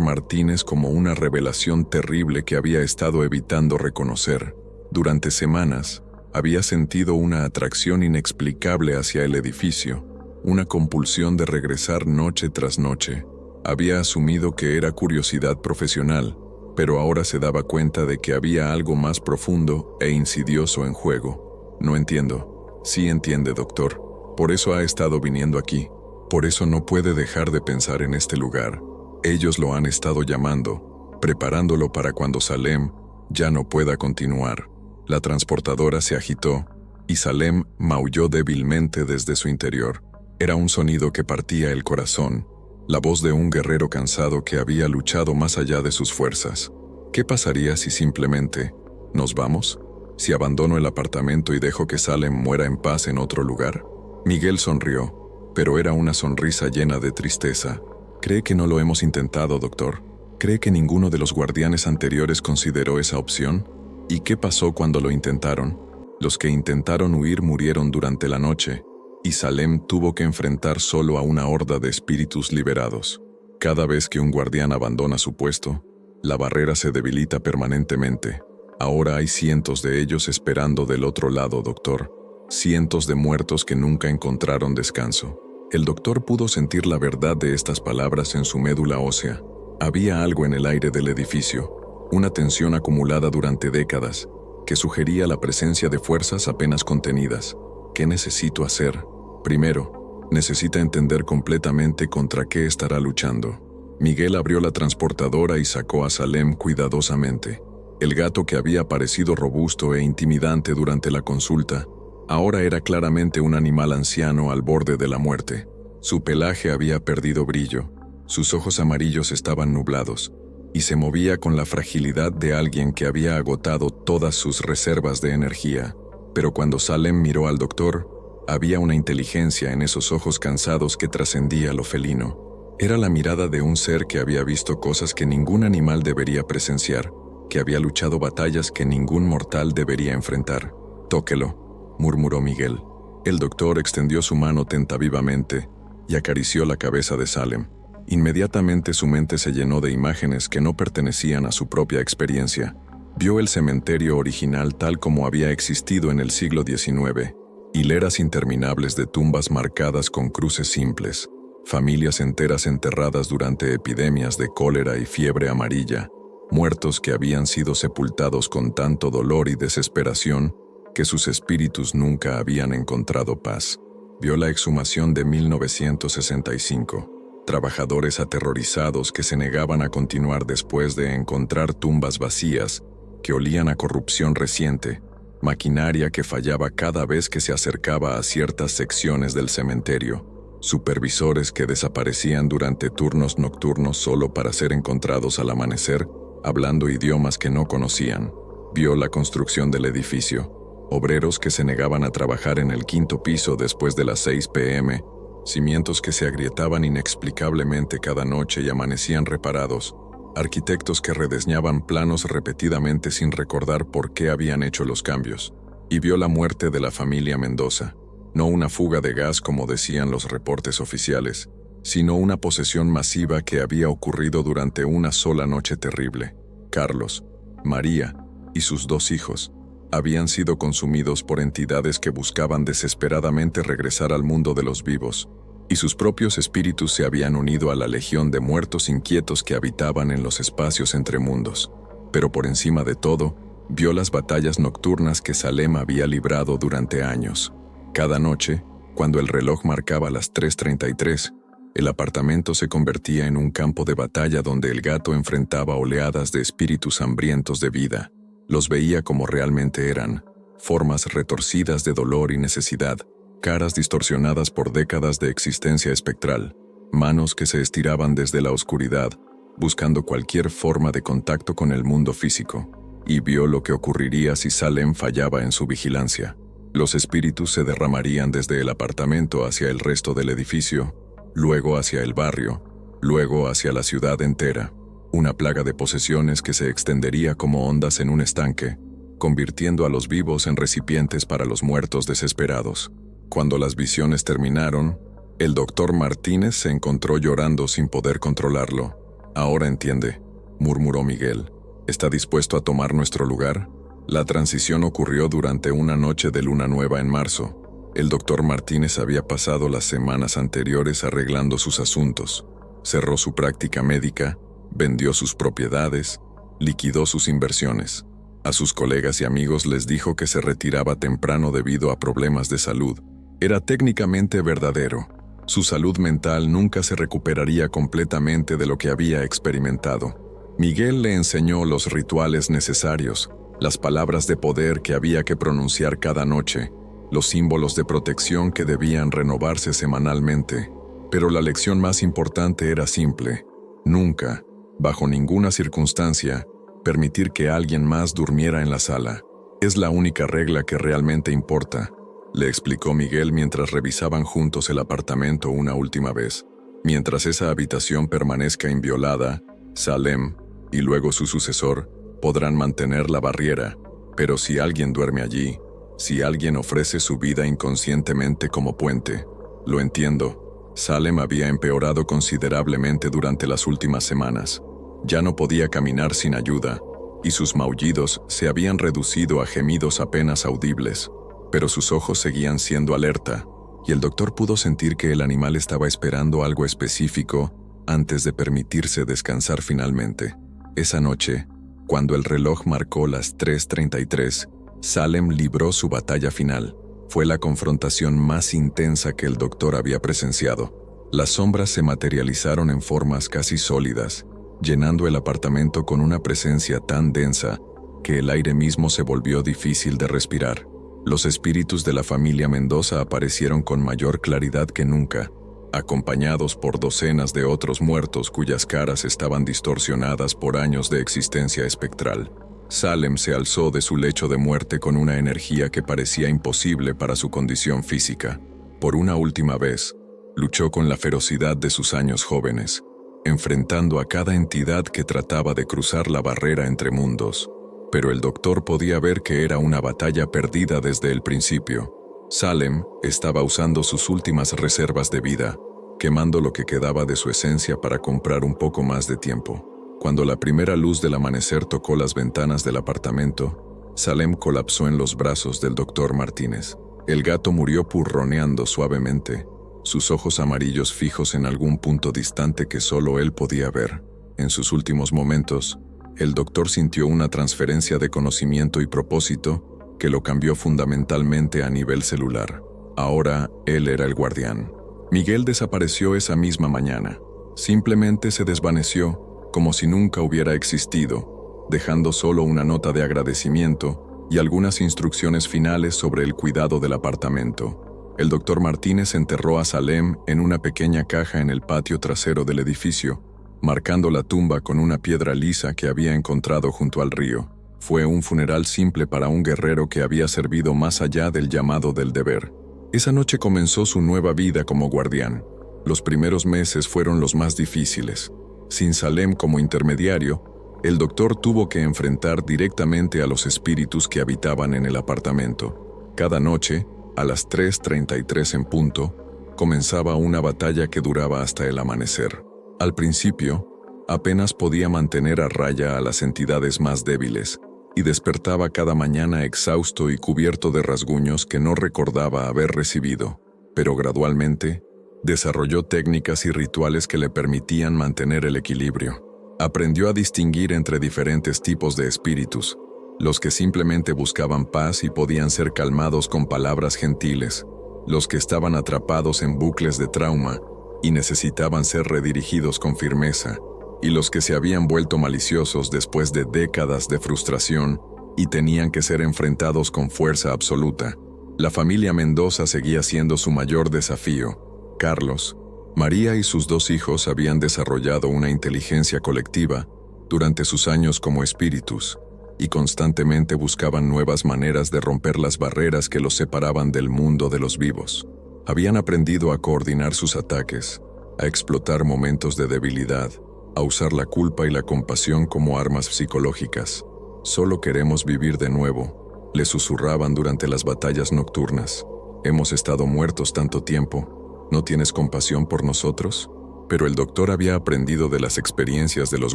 Martínez como una revelación terrible que había estado evitando reconocer. Durante semanas, había sentido una atracción inexplicable hacia el edificio, una compulsión de regresar noche tras noche. Había asumido que era curiosidad profesional, pero ahora se daba cuenta de que había algo más profundo e insidioso en juego. «No entiendo». «Sí entiende, doctor. Por eso ha estado viniendo aquí. Por eso no puede dejar de pensar en este lugar. Ellos lo han estado llamando, preparándolo para cuando Salem ya no pueda continuar». La transportadora se agitó y Salem maulló débilmente desde su interior. Era un sonido que partía el corazón, la voz de un guerrero cansado que había luchado más allá de sus fuerzas. ¿Qué pasaría si simplemente nos vamos? ¿Si abandono el apartamento y dejo que Salem muera en paz en otro lugar? Miguel sonrió, pero era una sonrisa llena de tristeza. «¿Cree que no lo hemos intentado, doctor? ¿Cree que ninguno de los guardianes anteriores consideró esa opción? ¿Y qué pasó cuando lo intentaron? Los que intentaron huir murieron durante la noche, y Salem tuvo que enfrentar solo a una horda de espíritus liberados. Cada vez que un guardián abandona su puesto, la barrera se debilita permanentemente. Ahora hay cientos de ellos esperando del otro lado, doctor. Cientos de muertos que nunca encontraron descanso». El doctor pudo sentir la verdad de estas palabras en su médula ósea. Había algo en el aire del edificio, una tensión acumulada durante décadas, que sugería la presencia de fuerzas apenas contenidas. ¿Qué necesito hacer? Primero, necesita entender completamente contra qué estará luchando. Miguel abrió la transportadora y sacó a Salem cuidadosamente. El gato que había parecido robusto e intimidante durante la consulta, ahora era claramente un animal anciano al borde de la muerte. Su pelaje había perdido brillo, sus ojos amarillos estaban nublados, y se movía con la fragilidad de alguien que había agotado todas sus reservas de energía. Pero cuando Salem miró al doctor, había una inteligencia en esos ojos cansados que trascendía lo felino. Era la mirada de un ser que había visto cosas que ningún animal debería presenciar, que había luchado batallas que ningún mortal debería enfrentar. «Tóquelo», murmuró Miguel. El doctor extendió su mano tentativamente y acarició la cabeza de Salem. Inmediatamente su mente se llenó de imágenes que no pertenecían a su propia experiencia. Vio el cementerio original tal como había existido en el siglo XIX, hileras interminables de tumbas marcadas con cruces simples, familias enteras enterradas durante epidemias de cólera y fiebre amarilla, muertos que habían sido sepultados con tanto dolor y desesperación que sus espíritus nunca habían encontrado paz. Vio la exhumación de 1965, trabajadores aterrorizados que se negaban a continuar después de encontrar tumbas vacías que olían a corrupción reciente, maquinaria que fallaba cada vez que se acercaba a ciertas secciones del cementerio, supervisores que desaparecían durante turnos nocturnos solo para ser encontrados al amanecer, hablando idiomas que no conocían. Vio la construcción del edificio, obreros que se negaban a trabajar en el 5º piso después de las 6 p.m., cimientos que se agrietaban inexplicablemente cada noche y amanecían reparados, arquitectos que rediseñaban planos repetidamente sin recordar por qué habían hecho los cambios. Y vio la muerte de la familia Mendoza, no una fuga de gas como decían los reportes oficiales, sino una posesión masiva que había ocurrido durante una sola noche terrible. Carlos, María y sus 2 hijos habían sido consumidos por entidades que buscaban desesperadamente regresar al mundo de los vivos, y sus propios espíritus se habían unido a la legión de muertos inquietos que habitaban en los espacios entre mundos. Pero por encima de todo, vio las batallas nocturnas que Salem había librado durante años. Cada noche, cuando el reloj marcaba las 3:33, el apartamento se convertía en un campo de batalla donde el gato enfrentaba oleadas de espíritus hambrientos de vida. Los veía como realmente eran, formas retorcidas de dolor y necesidad, caras distorsionadas por décadas de existencia espectral, manos que se estiraban desde la oscuridad, buscando cualquier forma de contacto con el mundo físico, y vio lo que ocurriría si Salem fallaba en su vigilancia. Los espíritus se derramarían desde el apartamento hacia el resto del edificio, luego hacia el barrio, luego hacia la ciudad entera. Una plaga de posesiones que se extendería como ondas en un estanque, convirtiendo a los vivos en recipientes para los muertos desesperados. Cuando las visiones terminaron, el doctor Martínez se encontró llorando sin poder controlarlo. «Ahora entiende», murmuró Miguel. «¿Está dispuesto a tomar nuestro lugar?» La transición ocurrió durante una noche de luna nueva en marzo. El doctor Martínez había pasado las semanas anteriores arreglando sus asuntos. Cerró su práctica médica, vendió sus propiedades, liquidó sus inversiones. A sus colegas y amigos les dijo que se retiraba temprano debido a problemas de salud. Era técnicamente verdadero. Su salud mental nunca se recuperaría completamente de lo que había experimentado. Miguel le enseñó los rituales necesarios, las palabras de poder que había que pronunciar cada noche, los símbolos de protección que debían renovarse semanalmente. Pero la lección más importante era simple: nunca, bajo ninguna circunstancia, permitir que alguien más durmiera en la sala. Es la única regla que realmente importa, le explicó Miguel mientras revisaban juntos el apartamento una última vez. Mientras esa habitación permanezca inviolada, Salem, y luego su sucesor, podrán mantener la barrera, pero si alguien duerme allí, si alguien ofrece su vida inconscientemente como puente. Lo entiendo. Salem había empeorado considerablemente durante las últimas semanas. Ya no podía caminar sin ayuda, y sus maullidos se habían reducido a gemidos apenas audibles, pero sus ojos seguían siendo alerta, y el doctor pudo sentir que el animal estaba esperando algo específico antes de permitirse descansar finalmente. Esa noche, cuando el reloj marcó las 3:33, Salem libró su batalla final. Fue la confrontación más intensa que el doctor había presenciado. Las sombras se materializaron en formas casi sólidas, llenando el apartamento con una presencia tan densa que el aire mismo se volvió difícil de respirar. Los espíritus de la familia Mendoza aparecieron con mayor claridad que nunca, acompañados por docenas de otros muertos cuyas caras estaban distorsionadas por años de existencia espectral. Salem se alzó de su lecho de muerte con una energía que parecía imposible para su condición física. Por una última vez, luchó con la ferocidad de sus años jóvenes. enfrentando a cada entidad que trataba de cruzar la barrera entre mundos. Pero el doctor podía ver que era una batalla perdida desde el principio. Salem estaba usando sus últimas reservas de vida, quemando lo que quedaba de su esencia para comprar un poco más de tiempo. Cuando la primera luz del amanecer tocó las ventanas del apartamento, Salem colapsó en los brazos del doctor Martínez. El gato murió purroneando suavemente, sus ojos amarillos fijos en algún punto distante que solo él podía ver. En sus últimos momentos, el doctor sintió una transferencia de conocimiento y propósito que lo cambió fundamentalmente a nivel celular. Ahora, él era el guardián. Miguel desapareció esa misma mañana. Simplemente se desvaneció, como si nunca hubiera existido, dejando solo una nota de agradecimiento y algunas instrucciones finales sobre el cuidado del apartamento. El doctor Martínez enterró a Salem en una pequeña caja en el patio trasero del edificio, marcando la tumba con una piedra lisa que había encontrado junto al río. Fue un funeral simple para un guerrero que había servido más allá del llamado del deber. Esa noche comenzó su nueva vida como guardián. Los primeros meses fueron los más difíciles. Sin Salem como intermediario, el doctor tuvo que enfrentar directamente a los espíritus que habitaban en el apartamento. Cada noche, a las 3:33 en punto, comenzaba una batalla que duraba hasta el amanecer. Al principio, apenas podía mantener a raya a las entidades más débiles, y despertaba cada mañana exhausto y cubierto de rasguños que no recordaba haber recibido, pero gradualmente, desarrolló técnicas y rituales que le permitían mantener el equilibrio. Aprendió a distinguir entre diferentes tipos de espíritus, los que simplemente buscaban paz y podían ser calmados con palabras gentiles, los que estaban atrapados en bucles de trauma y necesitaban ser redirigidos con firmeza, y los que se habían vuelto maliciosos después de décadas de frustración y tenían que ser enfrentados con fuerza absoluta. La familia Mendoza seguía siendo su mayor desafío. Carlos, María y sus 2 hijos habían desarrollado una inteligencia colectiva durante sus años como espíritus, y constantemente buscaban nuevas maneras de romper las barreras que los separaban del mundo de los vivos. Habían aprendido a coordinar sus ataques, a explotar momentos de debilidad, a usar la culpa y la compasión como armas psicológicas. «Solo queremos vivir de nuevo», le susurraban durante las batallas nocturnas. «Hemos estado muertos tanto tiempo. ¿No tienes compasión por nosotros?». Pero el doctor había aprendido de las experiencias de los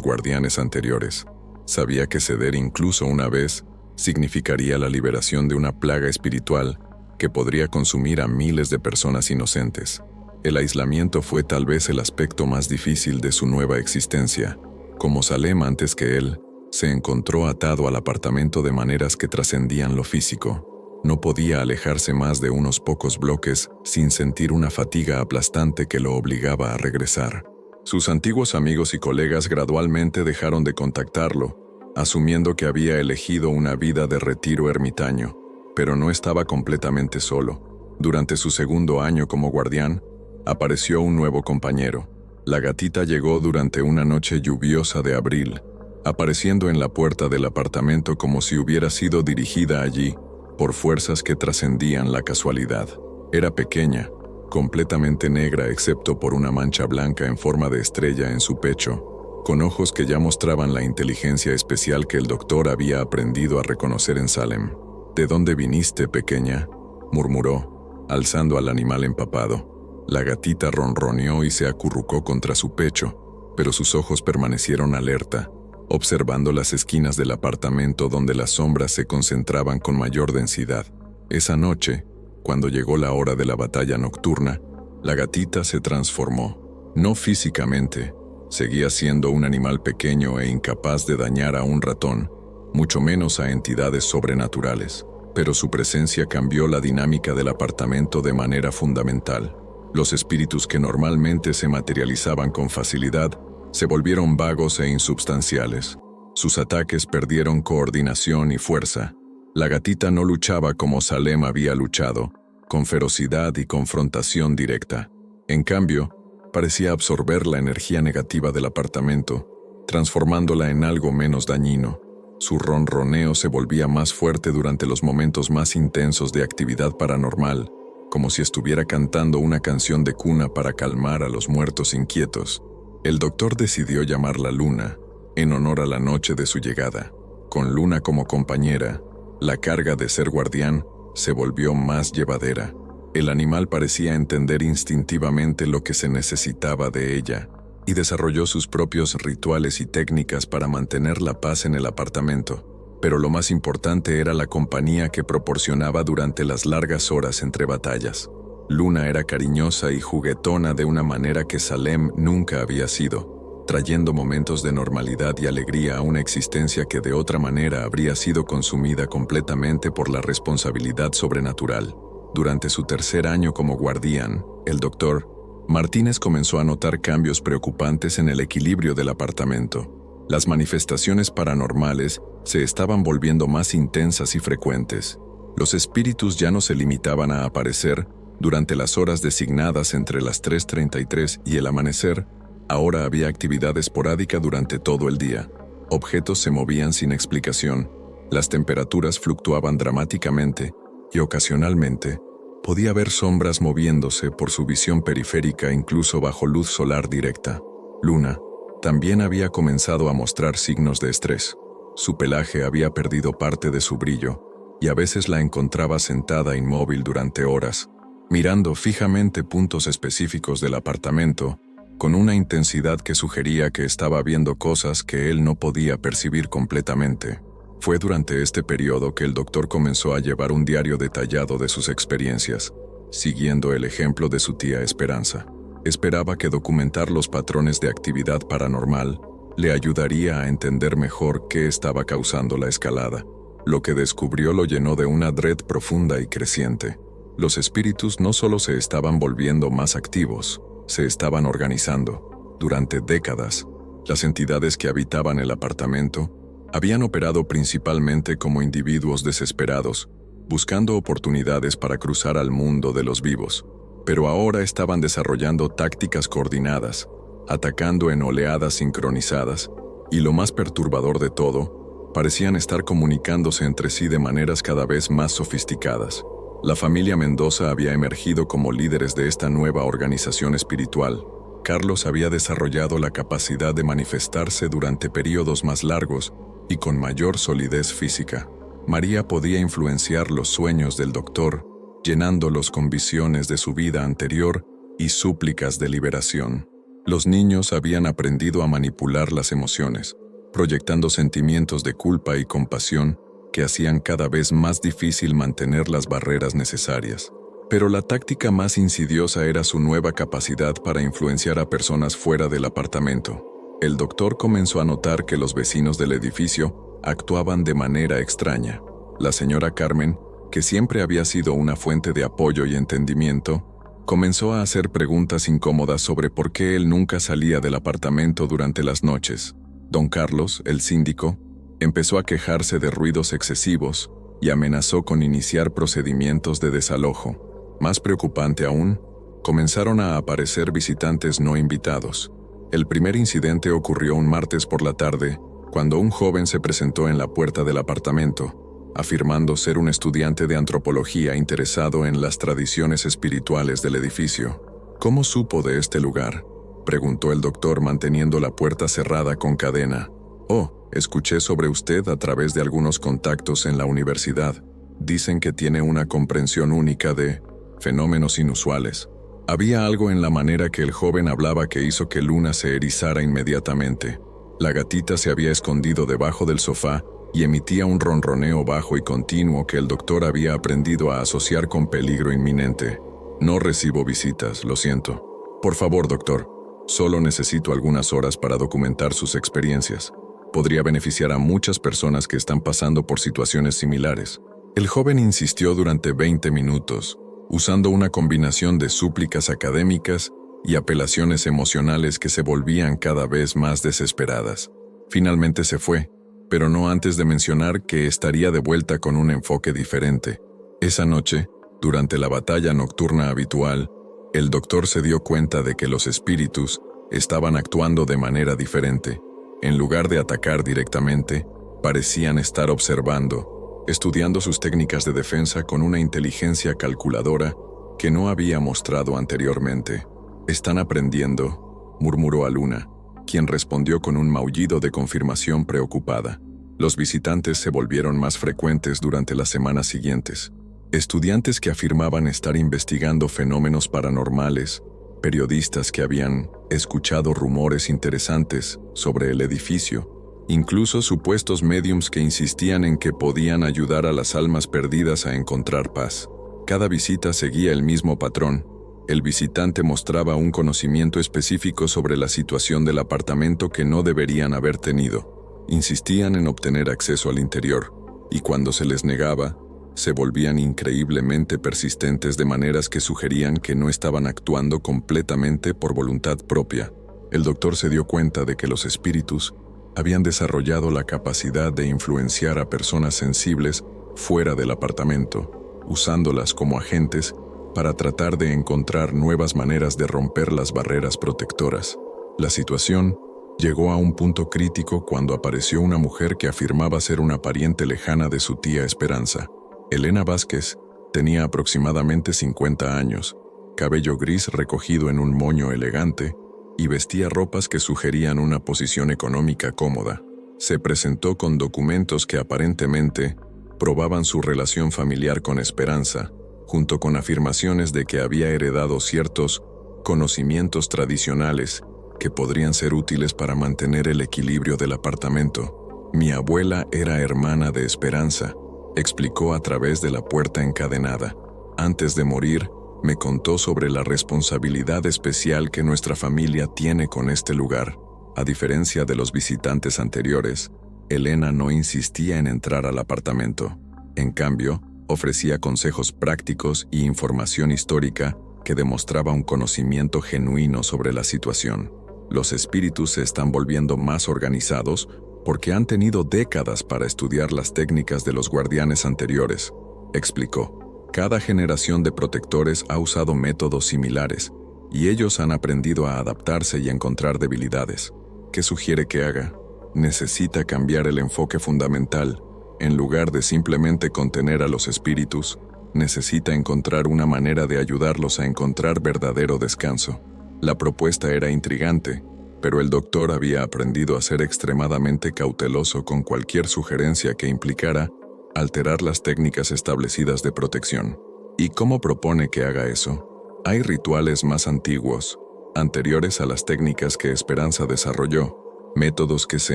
guardianes anteriores. Sabía que ceder incluso una vez significaría la liberación de una plaga espiritual que podría consumir a miles de personas inocentes. El aislamiento fue tal vez el aspecto más difícil de su nueva existencia. Como Salem antes que él, se encontró atado al apartamento de maneras que trascendían lo físico. No podía alejarse más de unos pocos bloques sin sentir una fatiga aplastante que lo obligaba a regresar. Sus antiguos amigos y colegas gradualmente dejaron de contactarlo, asumiendo que había elegido una vida de retiro ermitaño, pero no estaba completamente solo. Durante su segundo año como guardián, apareció un nuevo compañero. La gatita llegó durante una noche lluviosa de abril, apareciendo en la puerta del apartamento como si hubiera sido dirigida allí por fuerzas que trascendían la casualidad. Era pequeña, completamente negra excepto por una mancha blanca en forma de estrella en su pecho, con ojos que ya mostraban la inteligencia especial que el doctor había aprendido a reconocer en Salem. «¿De dónde viniste, pequeña?», murmuró, alzando al animal empapado. La gatita ronroneó y se acurrucó contra su pecho, pero sus ojos permanecieron alerta, observando las esquinas del apartamento donde las sombras se concentraban con mayor densidad. Esa noche, cuando llegó la hora de la batalla nocturna, la gatita se transformó. No físicamente, seguía siendo un animal pequeño e incapaz de dañar a un ratón, mucho menos a entidades sobrenaturales, pero su presencia cambió la dinámica del apartamento de manera fundamental. Los espíritus que normalmente se materializaban con facilidad se volvieron vagos e insubstanciales. Sus ataques perdieron coordinación y fuerza. La gatita no luchaba como Salem había luchado, con ferocidad y confrontación directa. En cambio, parecía absorber la energía negativa del apartamento, transformándola en algo menos dañino. Su ronroneo se volvía más fuerte durante los momentos más intensos de actividad paranormal, como si estuviera cantando una canción de cuna para calmar a los muertos inquietos. El doctor decidió llamarla Luna, en honor a la noche de su llegada. Con Luna como compañera, la carga de ser guardián se volvió más llevadera. El animal parecía entender instintivamente lo que se necesitaba de ella, y desarrolló sus propios rituales y técnicas para mantener la paz en el apartamento. Pero lo más importante era la compañía que proporcionaba durante las largas horas entre batallas. Luna era cariñosa y juguetona de una manera que Salem nunca había sido, trayendo momentos de normalidad y alegría a una existencia que de otra manera habría sido consumida completamente por la responsabilidad sobrenatural. Durante su tercer año como guardián, el doctor Martínez comenzó a notar cambios preocupantes en el equilibrio del apartamento. Las manifestaciones paranormales se estaban volviendo más intensas y frecuentes. Los espíritus ya no se limitaban a aparecer durante las horas designadas entre las 3:33 y el amanecer. Ahora había actividad esporádica durante todo el día. Objetos se movían sin explicación, las temperaturas fluctuaban dramáticamente y ocasionalmente podía ver sombras moviéndose por su visión periférica incluso bajo luz solar directa. Luna también había comenzado a mostrar signos de estrés. Su pelaje había perdido parte de su brillo y a veces la encontraba sentada inmóvil durante horas, mirando fijamente puntos específicos del apartamento con una intensidad que sugería que estaba viendo cosas que él no podía percibir completamente. Fue durante este periodo que el doctor comenzó a llevar un diario detallado de sus experiencias, siguiendo el ejemplo de su tía Esperanza. Esperaba que documentar los patrones de actividad paranormal le ayudaría a entender mejor qué estaba causando la escalada. Lo que descubrió lo llenó de una dread profunda y creciente. Los espíritus no solo se estaban volviendo más activos, se estaban organizando. Durante décadas, las entidades que habitaban el apartamento habían operado principalmente como individuos desesperados, buscando oportunidades para cruzar al mundo de los vivos, pero ahora estaban desarrollando tácticas coordinadas, atacando en oleadas sincronizadas, y lo más perturbador de todo, parecían estar comunicándose entre sí de maneras cada vez más sofisticadas. La familia Mendoza había emergido como líderes de esta nueva organización espiritual. Carlos había desarrollado la capacidad de manifestarse durante periodos más largos y con mayor solidez física. María podía influenciar los sueños del doctor, llenándolos con visiones de su vida anterior y súplicas de liberación. Los niños habían aprendido a manipular las emociones, proyectando sentimientos de culpa y compasión que hacían cada vez más difícil mantener las barreras necesarias. Pero la táctica más insidiosa era su nueva capacidad para influenciar a personas fuera del apartamento. El doctor comenzó a notar que los vecinos del edificio actuaban de manera extraña. La señora Carmen, que siempre había sido una fuente de apoyo y entendimiento, comenzó a hacer preguntas incómodas sobre por qué él nunca salía del apartamento durante las noches. Don Carlos, el síndico, empezó a quejarse de ruidos excesivos y amenazó con iniciar procedimientos de desalojo. Más preocupante aún, comenzaron a aparecer visitantes no invitados. El primer incidente ocurrió un martes por la tarde, cuando un joven se presentó en la puerta del apartamento, afirmando ser un estudiante de antropología interesado en las tradiciones espirituales del edificio. ¿Cómo supo de este lugar?, preguntó el doctor manteniendo la puerta cerrada con cadena. «Oh, escuché sobre usted a través de algunos contactos en la universidad. Dicen que tiene una comprensión única de fenómenos inusuales». Había algo en la manera que el joven hablaba que hizo que Luna se erizara inmediatamente. La gatita se había escondido debajo del sofá y emitía un ronroneo bajo y continuo que el doctor había aprendido a asociar con peligro inminente. «No recibo visitas, lo siento. Por favor, doctor, solo necesito algunas horas para documentar sus experiencias. Podría beneficiar a muchas personas que están pasando por situaciones similares». El joven insistió durante 20 minutos, usando una combinación de súplicas académicas y apelaciones emocionales que se volvían cada vez más desesperadas. Finalmente se fue, pero no antes de mencionar que estaría de vuelta con un enfoque diferente. Esa noche, durante la batalla nocturna habitual, el doctor se dio cuenta de que los espíritus estaban actuando de manera diferente. En lugar de atacar directamente, parecían estar observando, estudiando sus técnicas de defensa con una inteligencia calculadora que no había mostrado anteriormente. «Están aprendiendo», murmuró a Luna, quien respondió con un maullido de confirmación preocupada. Los visitantes se volvieron más frecuentes durante las semanas siguientes. Estudiantes que afirmaban estar investigando fenómenos paranormales, periodistas que habían escuchado rumores interesantes sobre el edificio, incluso supuestos médiums que insistían en que podían ayudar a las almas perdidas a encontrar paz. Cada visita seguía el mismo patrón. El visitante mostraba un conocimiento específico sobre la situación del apartamento que no deberían haber tenido. Insistían en obtener acceso al interior, y cuando se les negaba, se volvían increíblemente persistentes de maneras que sugerían que no estaban actuando completamente por voluntad propia. El doctor se dio cuenta de que los espíritus habían desarrollado la capacidad de influenciar a personas sensibles fuera del apartamento, usándolas como agentes para tratar de encontrar nuevas maneras de romper las barreras protectoras. La situación llegó a un punto crítico cuando apareció una mujer que afirmaba ser una pariente lejana de su tía Esperanza. Elena Vázquez tenía aproximadamente 50 años, cabello gris recogido en un moño elegante y vestía ropas que sugerían una posición económica cómoda. Se presentó con documentos que aparentemente probaban su relación familiar con Esperanza, junto con afirmaciones de que había heredado ciertos conocimientos tradicionales que podrían ser útiles para mantener el equilibrio del apartamento. Mi abuela era hermana de Esperanza, explicó a través de la puerta encadenada. Antes de morir, me contó sobre la responsabilidad especial que nuestra familia tiene con este lugar. A diferencia de los visitantes anteriores, Elena no insistía en entrar al apartamento. En cambio, ofrecía consejos prácticos y información histórica que demostraba un conocimiento genuino sobre la situación. Los espíritus se están volviendo más organizados porque han tenido décadas para estudiar las técnicas de los guardianes anteriores, explicó. Cada generación de protectores ha usado métodos similares, y ellos han aprendido a adaptarse y encontrar debilidades. ¿Qué sugiere que haga? Necesita cambiar el enfoque fundamental. En lugar de simplemente contener a los espíritus, necesita encontrar una manera de ayudarlos a encontrar verdadero descanso. La propuesta era intrigante, pero el doctor había aprendido a ser extremadamente cauteloso con cualquier sugerencia que implicara alterar las técnicas establecidas de protección. ¿Y cómo propone que haga eso? Hay rituales más antiguos, anteriores a las técnicas que Esperanza desarrolló, métodos que se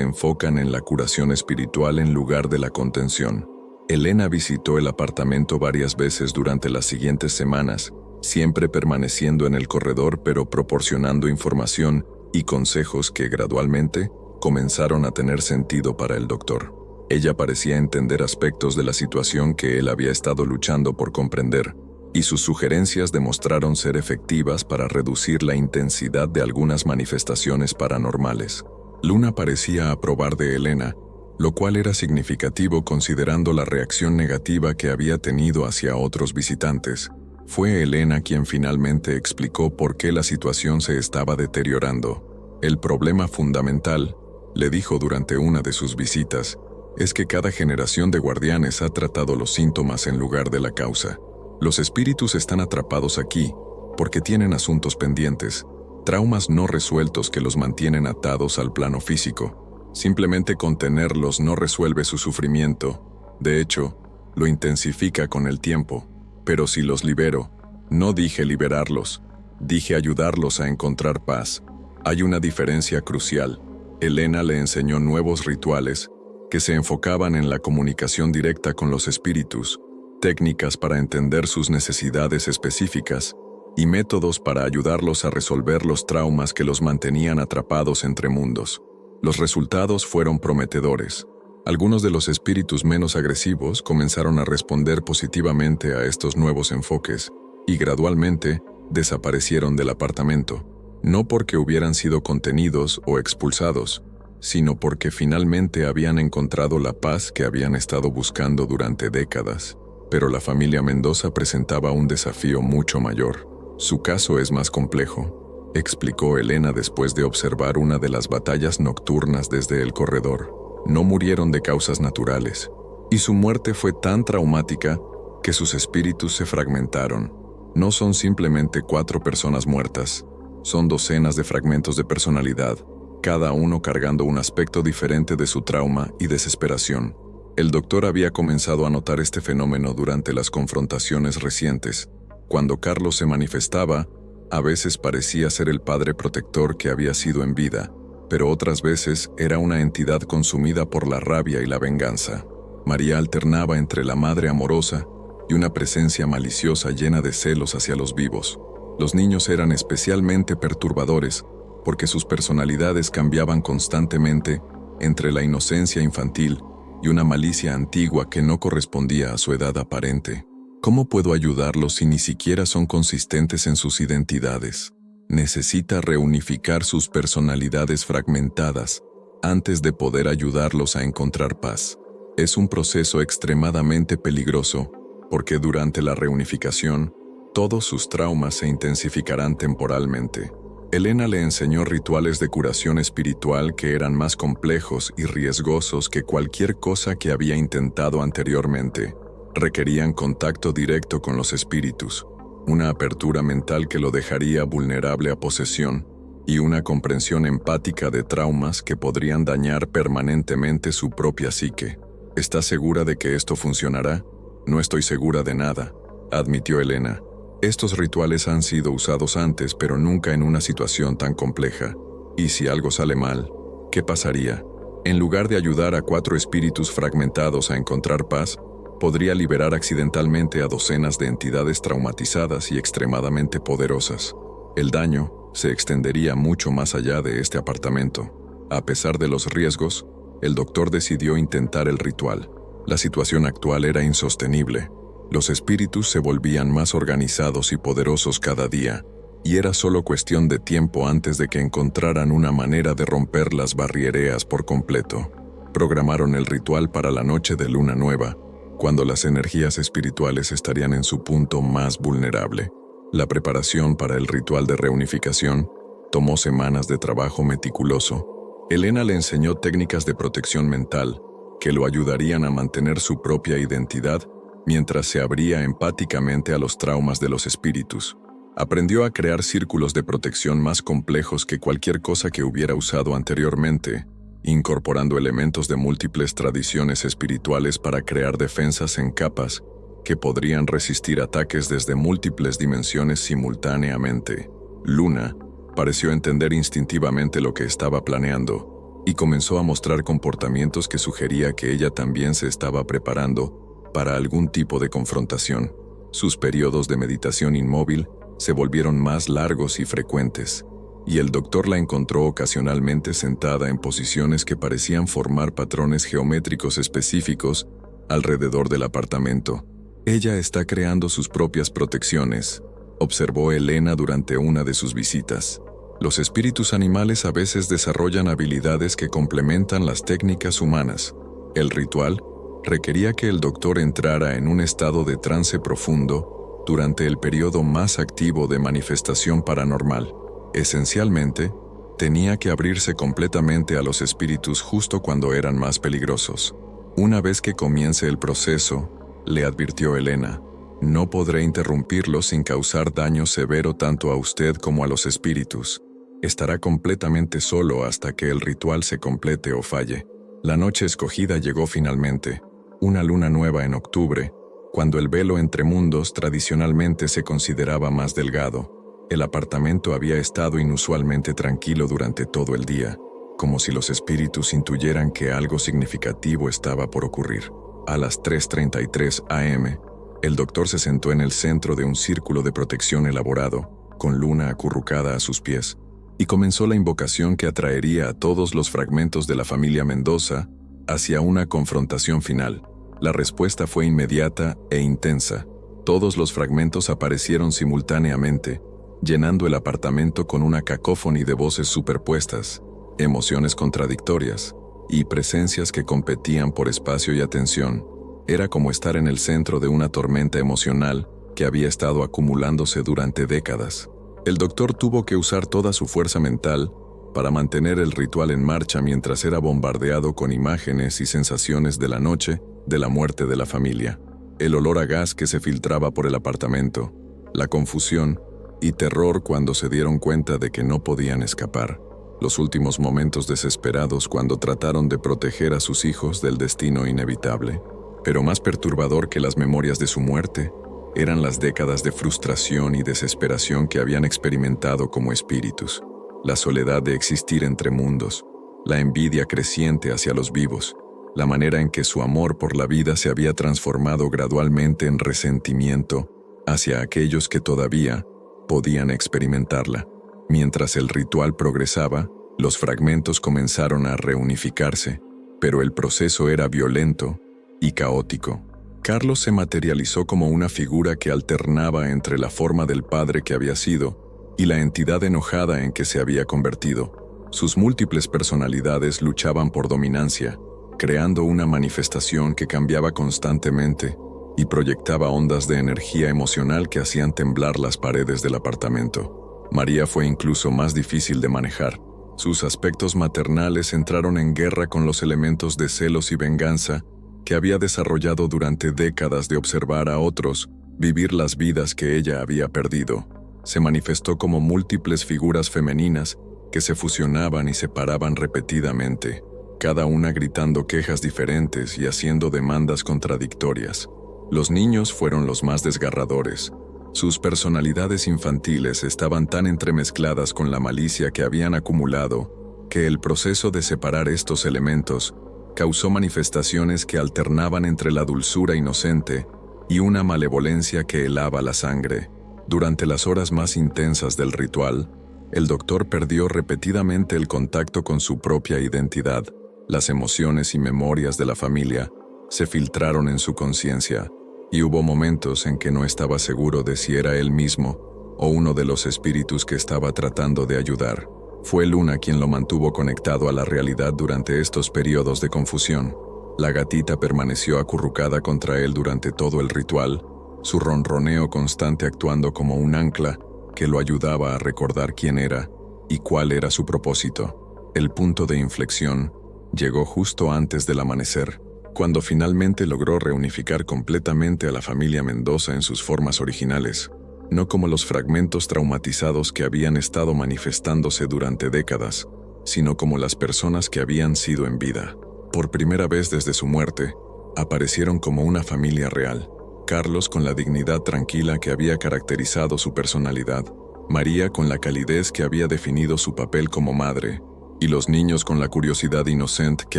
enfocan en la curación espiritual en lugar de la contención. Elena visitó el apartamento varias veces durante las siguientes semanas, siempre permaneciendo en el corredor pero proporcionando información y consejos que gradualmente comenzaron a tener sentido para el doctor. Ella parecía entender aspectos de la situación que él había estado luchando por comprender, y sus sugerencias demostraron ser efectivas para reducir la intensidad de algunas manifestaciones paranormales. Luna parecía aprobar de Elena, lo cual era significativo considerando la reacción negativa que había tenido hacia otros visitantes. Fue Elena quien finalmente explicó por qué la situación se estaba deteriorando. El problema fundamental, le dijo durante una de sus visitas, es que cada generación de guardianes ha tratado los síntomas en lugar de la causa. Los espíritus están atrapados aquí porque tienen asuntos pendientes, traumas no resueltos que los mantienen atados al plano físico. Simplemente contenerlos no resuelve su sufrimiento. De hecho, lo intensifica con el tiempo. Pero si los libero, no dije liberarlos, dije ayudarlos a encontrar paz. Hay una diferencia crucial. Elena le enseñó nuevos rituales que se enfocaban en la comunicación directa con los espíritus, técnicas para entender sus necesidades específicas y métodos para ayudarlos a resolver los traumas que los mantenían atrapados entre mundos. Los resultados fueron prometedores. Algunos de los espíritus menos agresivos comenzaron a responder positivamente a estos nuevos enfoques y gradualmente desaparecieron del apartamento, no porque hubieran sido contenidos o expulsados, sino porque finalmente habían encontrado la paz que habían estado buscando durante décadas. Pero la familia Mendoza presentaba un desafío mucho mayor. Su caso es más complejo, explicó Elena después de observar una de las batallas nocturnas desde el corredor. No murieron de causas naturales, y su muerte fue tan traumática que sus espíritus se fragmentaron. No son simplemente 4 personas muertas, Son docenas de fragmentos de personalidad, cada uno cargando un aspecto diferente de su trauma y desesperación. El doctor había comenzado a notar este fenómeno durante las confrontaciones recientes. Cuando Carlos se manifestaba, a veces parecía ser el padre protector que había sido en vida, pero otras veces era una entidad consumida por la rabia y la venganza. María alternaba entre la madre amorosa y una presencia maliciosa llena de celos hacia los vivos. Los niños eran especialmente perturbadores porque sus personalidades cambiaban constantemente entre la inocencia infantil y una malicia antigua que no correspondía a su edad aparente. ¿Cómo puedo ayudarlos si ni siquiera son consistentes en sus identidades? Necesita reunificar sus personalidades fragmentadas antes de poder ayudarlos a encontrar paz. Es un proceso extremadamente peligroso porque durante la reunificación, todos sus traumas se intensificarán temporalmente. Elena le enseñó rituales de curación espiritual que eran más complejos y riesgosos que cualquier cosa que había intentado anteriormente. Requerían contacto directo con los espíritus, una apertura mental que lo dejaría vulnerable a posesión y una comprensión empática de traumas que podrían dañar permanentemente su propia psique. ¿Estás segura de que esto funcionará? No estoy segura de nada, admitió Elena. Estos rituales han sido usados antes, pero nunca en una situación tan compleja. ¿Y si algo sale mal? ¿Qué pasaría? En lugar de ayudar a 4 espíritus fragmentados a encontrar paz, podría liberar accidentalmente a docenas de entidades traumatizadas y extremadamente poderosas. El daño se extendería mucho más allá de este apartamento. A pesar de los riesgos, el doctor decidió intentar el ritual. La situación actual era insostenible. Los espíritus se volvían más organizados y poderosos cada día, y era solo cuestión de tiempo antes de que encontraran una manera de romper las barrieras por completo. Programaron el ritual para la noche de luna nueva, cuando las energías espirituales estarían en su punto más vulnerable. La preparación para el ritual de reunificación tomó semanas de trabajo meticuloso. Elena le enseñó técnicas de protección mental que lo ayudarían a mantener su propia identidad mientras se abría empáticamente a los traumas de los espíritus. Aprendió a crear círculos de protección más complejos que cualquier cosa que hubiera usado anteriormente, incorporando elementos de múltiples tradiciones espirituales para crear defensas en capas que podrían resistir ataques desde múltiples dimensiones simultáneamente. Luna pareció entender instintivamente lo que estaba planeando y comenzó a mostrar comportamientos que sugería que ella también se estaba preparando para algún tipo de confrontación. Sus periodos de meditación inmóvil se volvieron más largos y frecuentes, y el doctor la encontró ocasionalmente sentada en posiciones que parecían formar patrones geométricos específicos alrededor del apartamento. Ella está creando sus propias protecciones, observó Elena durante una de sus visitas. Los espíritus animales a veces desarrollan habilidades que complementan las técnicas humanas. El ritual requería que el doctor entrara en un estado de trance profundo durante el periodo más activo de manifestación paranormal. Esencialmente, tenía que abrirse completamente a los espíritus justo cuando eran más peligrosos. Una vez que comience el proceso, le advirtió Elena, no podré interrumpirlo sin causar daño severo tanto a usted como a los espíritus. Estará completamente solo hasta que el ritual se complete o falle. La noche escogida llegó finalmente. Una luna nueva en octubre, cuando el velo entre mundos tradicionalmente se consideraba más delgado. El apartamento había estado inusualmente tranquilo durante todo el día, como si los espíritus intuyeran que algo significativo estaba por ocurrir. A las 3:33 am, el doctor se sentó en el centro de un círculo de protección elaborado, con Luna acurrucada a sus pies, y comenzó la invocación que atraería a todos los fragmentos de la familia Mendoza hacia una confrontación final. La respuesta fue inmediata e intensa. Todos los fragmentos aparecieron simultáneamente, llenando el apartamento con una cacófonía de voces superpuestas, emociones contradictorias y presencias que competían por espacio y atención. Era como estar en el centro de una tormenta emocional que había estado acumulándose durante décadas. El doctor tuvo que usar toda su fuerza mental para mantener el ritual en marcha mientras era bombardeado con imágenes y sensaciones de la noche de la muerte de la familia, el olor a gas que se filtraba por el apartamento, la confusión y terror cuando se dieron cuenta de que no podían escapar. Los últimos momentos desesperados cuando trataron de proteger a sus hijos del destino inevitable. Pero más perturbador que las memorias de su muerte eran las décadas de frustración y desesperación que habían experimentado como espíritus. La soledad de existir entre mundos, la envidia creciente hacia los vivos, la manera en que su amor por la vida se había transformado gradualmente en resentimiento hacia aquellos que todavía podían experimentarla. Mientras el ritual progresaba, los fragmentos comenzaron a reunificarse, pero el proceso era violento y caótico. Carlos se materializó como una figura que alternaba entre la forma del padre que había sido y la entidad enojada en que se había convertido. Sus múltiples personalidades luchaban por dominancia, creando una manifestación que cambiaba constantemente y proyectaba ondas de energía emocional que hacían temblar las paredes del apartamento. María fue incluso más difícil de manejar. Sus aspectos maternales entraron en guerra con los elementos de celos y venganza que había desarrollado durante décadas de observar a otros vivir las vidas que ella había perdido. Se manifestó como múltiples figuras femeninas que se fusionaban y separaban repetidamente, cada una gritando quejas diferentes y haciendo demandas contradictorias. Los niños fueron los más desgarradores. Sus personalidades infantiles estaban tan entremezcladas con la malicia que habían acumulado, que el proceso de separar estos elementos causó manifestaciones que alternaban entre la dulzura inocente y una malevolencia que helaba la sangre. Durante las horas más intensas del ritual, el doctor perdió repetidamente el contacto con su propia identidad. Las emociones y memorias de la familia se filtraron en su conciencia, y hubo momentos en que no estaba seguro de si era él mismo o uno de los espíritus que estaba tratando de ayudar. Fue Luna quien lo mantuvo conectado a la realidad durante estos periodos de confusión. La gatita permaneció acurrucada contra él durante todo el ritual, su ronroneo constante actuando como un ancla que lo ayudaba a recordar quién era y cuál era su propósito. El punto de inflexión llegó justo antes del amanecer, cuando finalmente logró reunificar completamente a la familia Mendoza en sus formas originales, no como los fragmentos traumatizados que habían estado manifestándose durante décadas, sino como las personas que habían sido en vida. Por primera vez desde su muerte, aparecieron como una familia real. Carlos con la dignidad tranquila que había caracterizado su personalidad, María con la calidez que había definido su papel como madre, y los niños con la curiosidad inocente que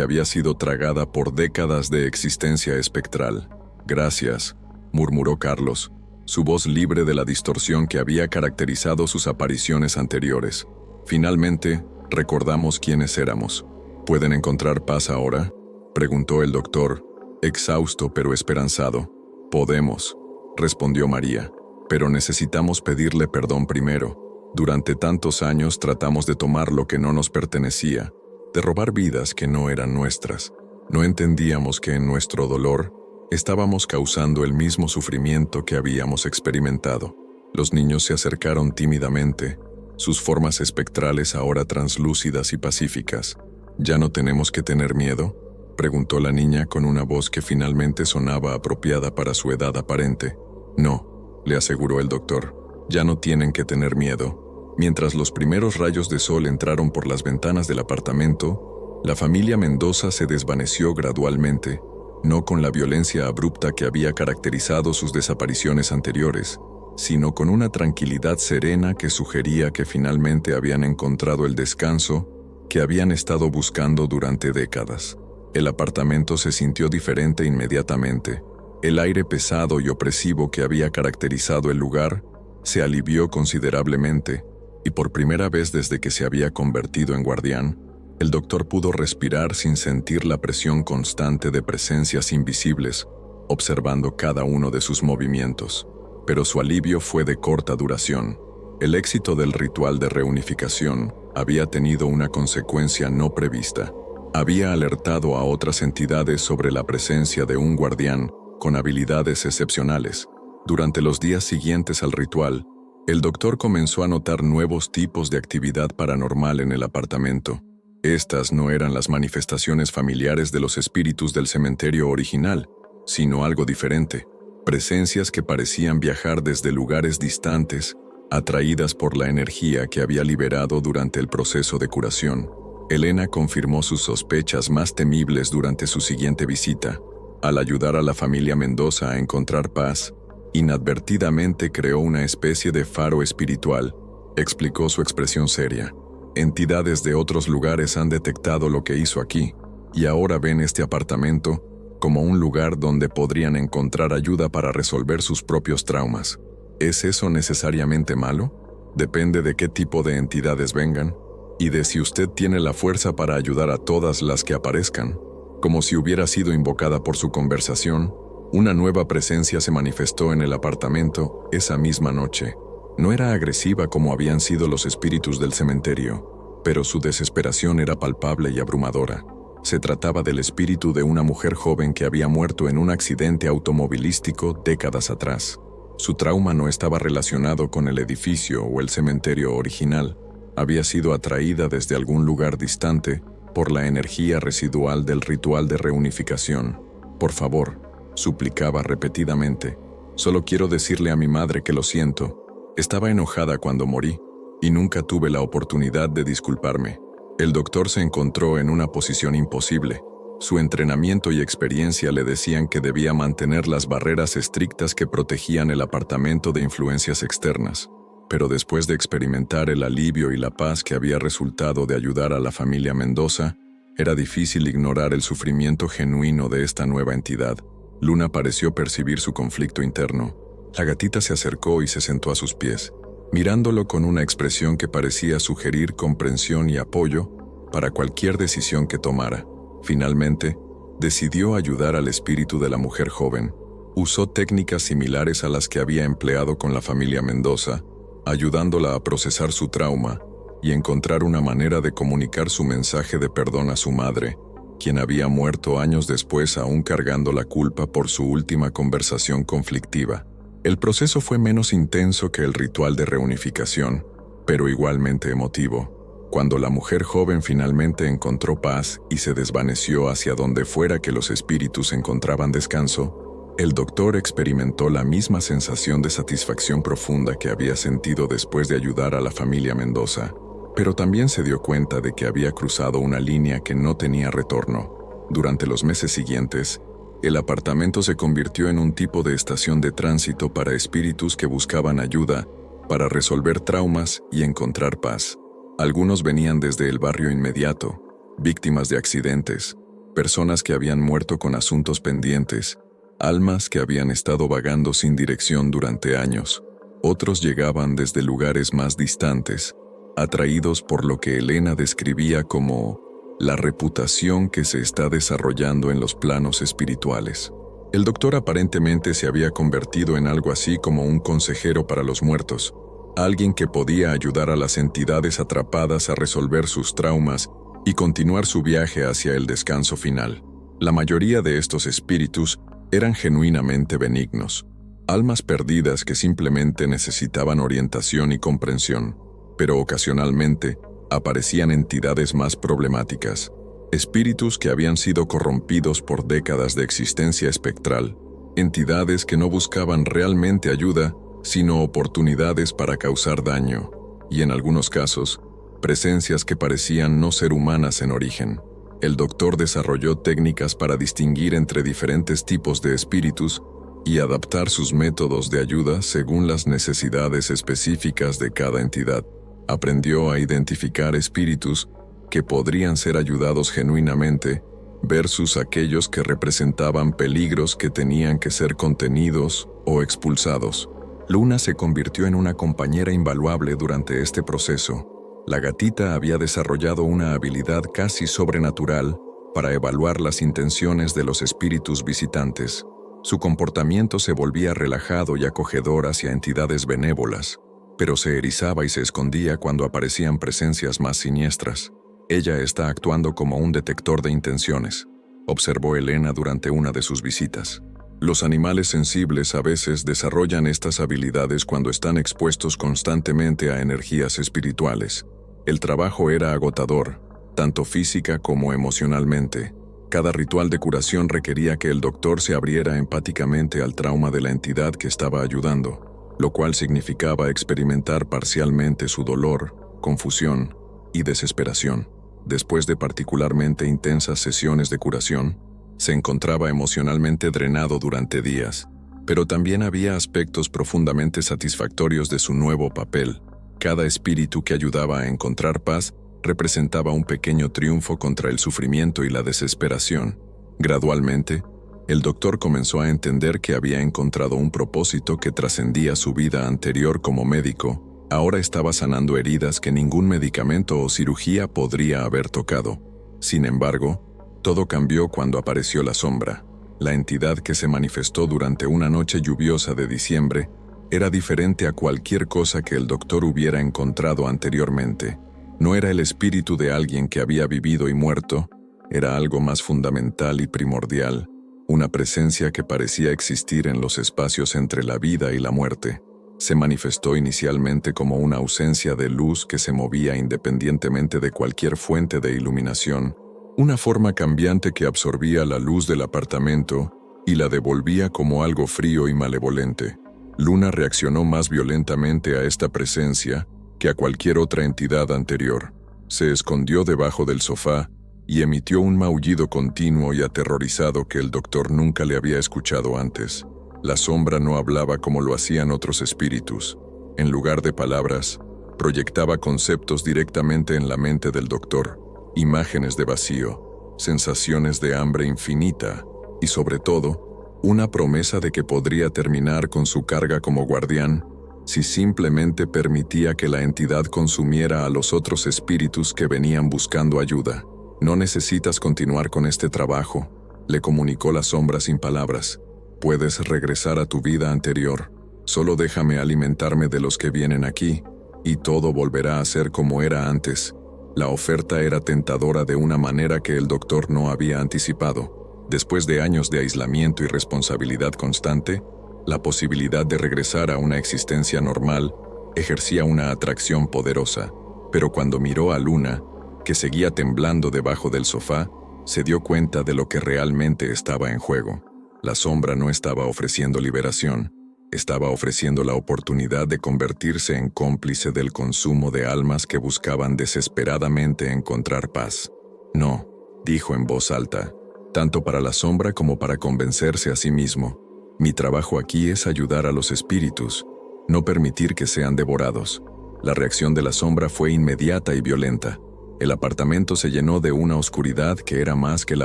había sido tragada por décadas de existencia espectral. «Gracias», murmuró Carlos, su voz libre de la distorsión que había caracterizado sus apariciones anteriores. «Finalmente, recordamos quiénes éramos». «¿Pueden encontrar paz ahora?», preguntó el doctor, exhausto pero esperanzado. «Podemos», respondió María, «pero necesitamos pedirle perdón primero. Durante tantos años tratamos de tomar lo que no nos pertenecía, de robar vidas que no eran nuestras. No entendíamos que en nuestro dolor estábamos causando el mismo sufrimiento que habíamos experimentado». Los niños se acercaron tímidamente, sus formas espectrales ahora translúcidas y pacíficas. «¿Ya no tenemos que tener miedo?», preguntó la niña con una voz que finalmente sonaba apropiada para su edad aparente. «No», le aseguró el doctor, «ya no tienen que tener miedo». Mientras los primeros rayos de sol entraron por las ventanas del apartamento, la familia Mendoza se desvaneció gradualmente, no con la violencia abrupta que había caracterizado sus desapariciones anteriores, sino con una tranquilidad serena que sugería que finalmente habían encontrado el descanso que habían estado buscando durante décadas. El apartamento se sintió diferente inmediatamente. El aire pesado y opresivo que había caracterizado el lugar se alivió considerablemente, y por primera vez desde que se había convertido en guardián, el doctor pudo respirar sin sentir la presión constante de presencias invisibles, observando cada uno de sus movimientos. Pero su alivio fue de corta duración. El éxito del ritual de reunificación había tenido una consecuencia no prevista. Había alertado a otras entidades sobre la presencia de un guardián con habilidades excepcionales. Durante los días siguientes al ritual, el doctor comenzó a notar nuevos tipos de actividad paranormal en el apartamento. Estas no eran las manifestaciones familiares de los espíritus del cementerio original, sino algo diferente. Presencias que parecían viajar desde lugares distantes atraídas por la energía que había liberado durante el proceso de curación. Elena confirmó sus sospechas más temibles durante su siguiente visita. Al ayudar a la familia Mendoza a encontrar paz, inadvertidamente creó una especie de faro espiritual, explicó su expresión seria. Entidades de otros lugares han detectado lo que hizo aquí, y ahora ven este apartamento como un lugar donde podrían encontrar ayuda para resolver sus propios traumas. ¿Es eso necesariamente malo? Depende de qué tipo de entidades vengan, y de si usted tiene la fuerza para ayudar a todas las que aparezcan. Como si hubiera sido invocada por su conversación, una nueva presencia se manifestó en el apartamento esa misma noche. No era agresiva como habían sido los espíritus del cementerio, pero su desesperación era palpable y abrumadora. Se trataba del espíritu de una mujer joven que había muerto en un accidente automovilístico décadas atrás. Su trauma no estaba relacionado con el edificio o el cementerio original. Había sido atraída desde algún lugar distante por la energía residual del ritual de reunificación. Por favor, suplicaba repetidamente. Solo quiero decirle a mi madre que lo siento. Estaba enojada cuando morí y nunca tuve la oportunidad de disculparme. El doctor se encontró en una posición imposible. Su entrenamiento y experiencia le decían que debía mantener las barreras estrictas que protegían el apartamento de influencias externas. Pero después de experimentar el alivio y la paz que había resultado de ayudar a la familia Mendoza, era difícil ignorar el sufrimiento genuino de esta nueva entidad. Luna pareció percibir su conflicto interno. La gatita se acercó y se sentó a sus pies, mirándolo con una expresión que parecía sugerir comprensión y apoyo para cualquier decisión que tomara. Finalmente, decidió ayudar al espíritu de la mujer joven. Usó técnicas similares a las que había empleado con la familia Mendoza, ayudándola a procesar su trauma y encontrar una manera de comunicar su mensaje de perdón a su madre, quien había muerto años después aún cargando la culpa por su última conversación conflictiva. El proceso fue menos intenso que el ritual de reunificación, pero igualmente emotivo. Cuando la mujer joven finalmente encontró paz y se desvaneció hacia donde fuera que los espíritus encontraban descanso, el doctor experimentó la misma sensación de satisfacción profunda que había sentido después de ayudar a la familia Mendoza, pero también se dio cuenta de que había cruzado una línea que no tenía retorno. Durante los meses siguientes, el apartamento se convirtió en un tipo de estación de tránsito para espíritus que buscaban ayuda para resolver traumas y encontrar paz. Algunos venían desde el barrio inmediato, víctimas de accidentes, personas que habían muerto con asuntos pendientes, almas que habían estado vagando sin dirección durante años. Otros llegaban desde lugares más distantes, atraídos por lo que Elena describía como la reputación que se está desarrollando en los planos espirituales. El doctor aparentemente se había convertido en algo así como un consejero para los muertos, alguien que podía ayudar a las entidades atrapadas a resolver sus traumas y continuar su viaje hacia el descanso final. La mayoría de estos espíritus eran genuinamente benignos, almas perdidas que simplemente necesitaban orientación y comprensión, pero ocasionalmente aparecían entidades más problemáticas, espíritus que habían sido corrompidos por décadas de existencia espectral, entidades que no buscaban realmente ayuda, sino oportunidades para causar daño, y en algunos casos, presencias que parecían no ser humanas en origen. El doctor desarrolló técnicas para distinguir entre diferentes tipos de espíritus y adaptar sus métodos de ayuda según las necesidades específicas de cada entidad. Aprendió a identificar espíritus que podrían ser ayudados genuinamente versus aquellos que representaban peligros que tenían que ser contenidos o expulsados. Luna se convirtió en una compañera invaluable durante este proceso. La gatita había desarrollado una habilidad casi sobrenatural para evaluar las intenciones de los espíritus visitantes. Su comportamiento se volvía relajado y acogedor hacia entidades benévolas, pero se erizaba y se escondía cuando aparecían presencias más siniestras. Ella está actuando como un detector de intenciones, observó Elena durante una de sus visitas. Los animales sensibles a veces desarrollan estas habilidades cuando están expuestos constantemente a energías espirituales. El trabajo era agotador, tanto física como emocionalmente. Cada ritual de curación requería que el doctor se abriera empáticamente al trauma de la entidad que estaba ayudando. lo cual significaba experimentar parcialmente su dolor, confusión y desesperación. Después de particularmente intensas sesiones de curación, se encontraba emocionalmente drenado durante días, pero también había aspectos profundamente satisfactorios de su nuevo papel. Cada espíritu que ayudaba a encontrar paz representaba un pequeño triunfo contra el sufrimiento y la desesperación. Gradualmente, el doctor comenzó a entender que había encontrado un propósito que trascendía su vida anterior como médico. Ahora estaba sanando heridas que ningún medicamento o cirugía podría haber tocado. Sin embargo, todo cambió cuando apareció la sombra. La entidad que se manifestó durante una noche lluviosa de diciembre era diferente a cualquier cosa que el doctor hubiera encontrado anteriormente. No era el espíritu de alguien que había vivido y muerto, era algo más fundamental y primordial, una presencia que parecía existir en los espacios entre la vida y la muerte. Se manifestó inicialmente como una ausencia de luz que se movía independientemente de cualquier fuente de iluminación, una forma cambiante que absorbía la luz del apartamento y la devolvía como algo frío y malevolente. Luna reaccionó más violentamente a esta presencia que a cualquier otra entidad anterior. Se escondió debajo del sofá y emitió un maullido continuo y aterrorizado que el doctor nunca le había escuchado antes. La sombra no hablaba como lo hacían otros espíritus. En lugar de palabras, proyectaba conceptos directamente en la mente del doctor, imágenes de vacío, sensaciones de hambre infinita y, sobre todo, una promesa de que podría terminar con su carga como guardián si simplemente permitía que la entidad consumiera a los otros espíritus que venían buscando ayuda. «No necesitas continuar con este trabajo», le comunicó la sombra sin palabras. «Puedes regresar a tu vida anterior. Solo déjame alimentarme de los que vienen aquí, y todo volverá a ser como era antes». La oferta era tentadora de una manera que el doctor no había anticipado. Después de años de aislamiento y responsabilidad constante, la posibilidad de regresar a una existencia normal ejercía una atracción poderosa. Pero cuando miró a Luna, que seguía temblando debajo del sofá, se dio cuenta de lo que realmente estaba en juego. La sombra no estaba ofreciendo liberación, estaba ofreciendo la oportunidad de convertirse en cómplice del consumo de almas que buscaban desesperadamente encontrar paz. «No», dijo en voz alta, tanto para la sombra como para convencerse a sí mismo. «Mi trabajo aquí es ayudar a los espíritus, no permitir que sean devorados». La reacción de la sombra fue inmediata y violenta. El apartamento se llenó de una oscuridad que era más que la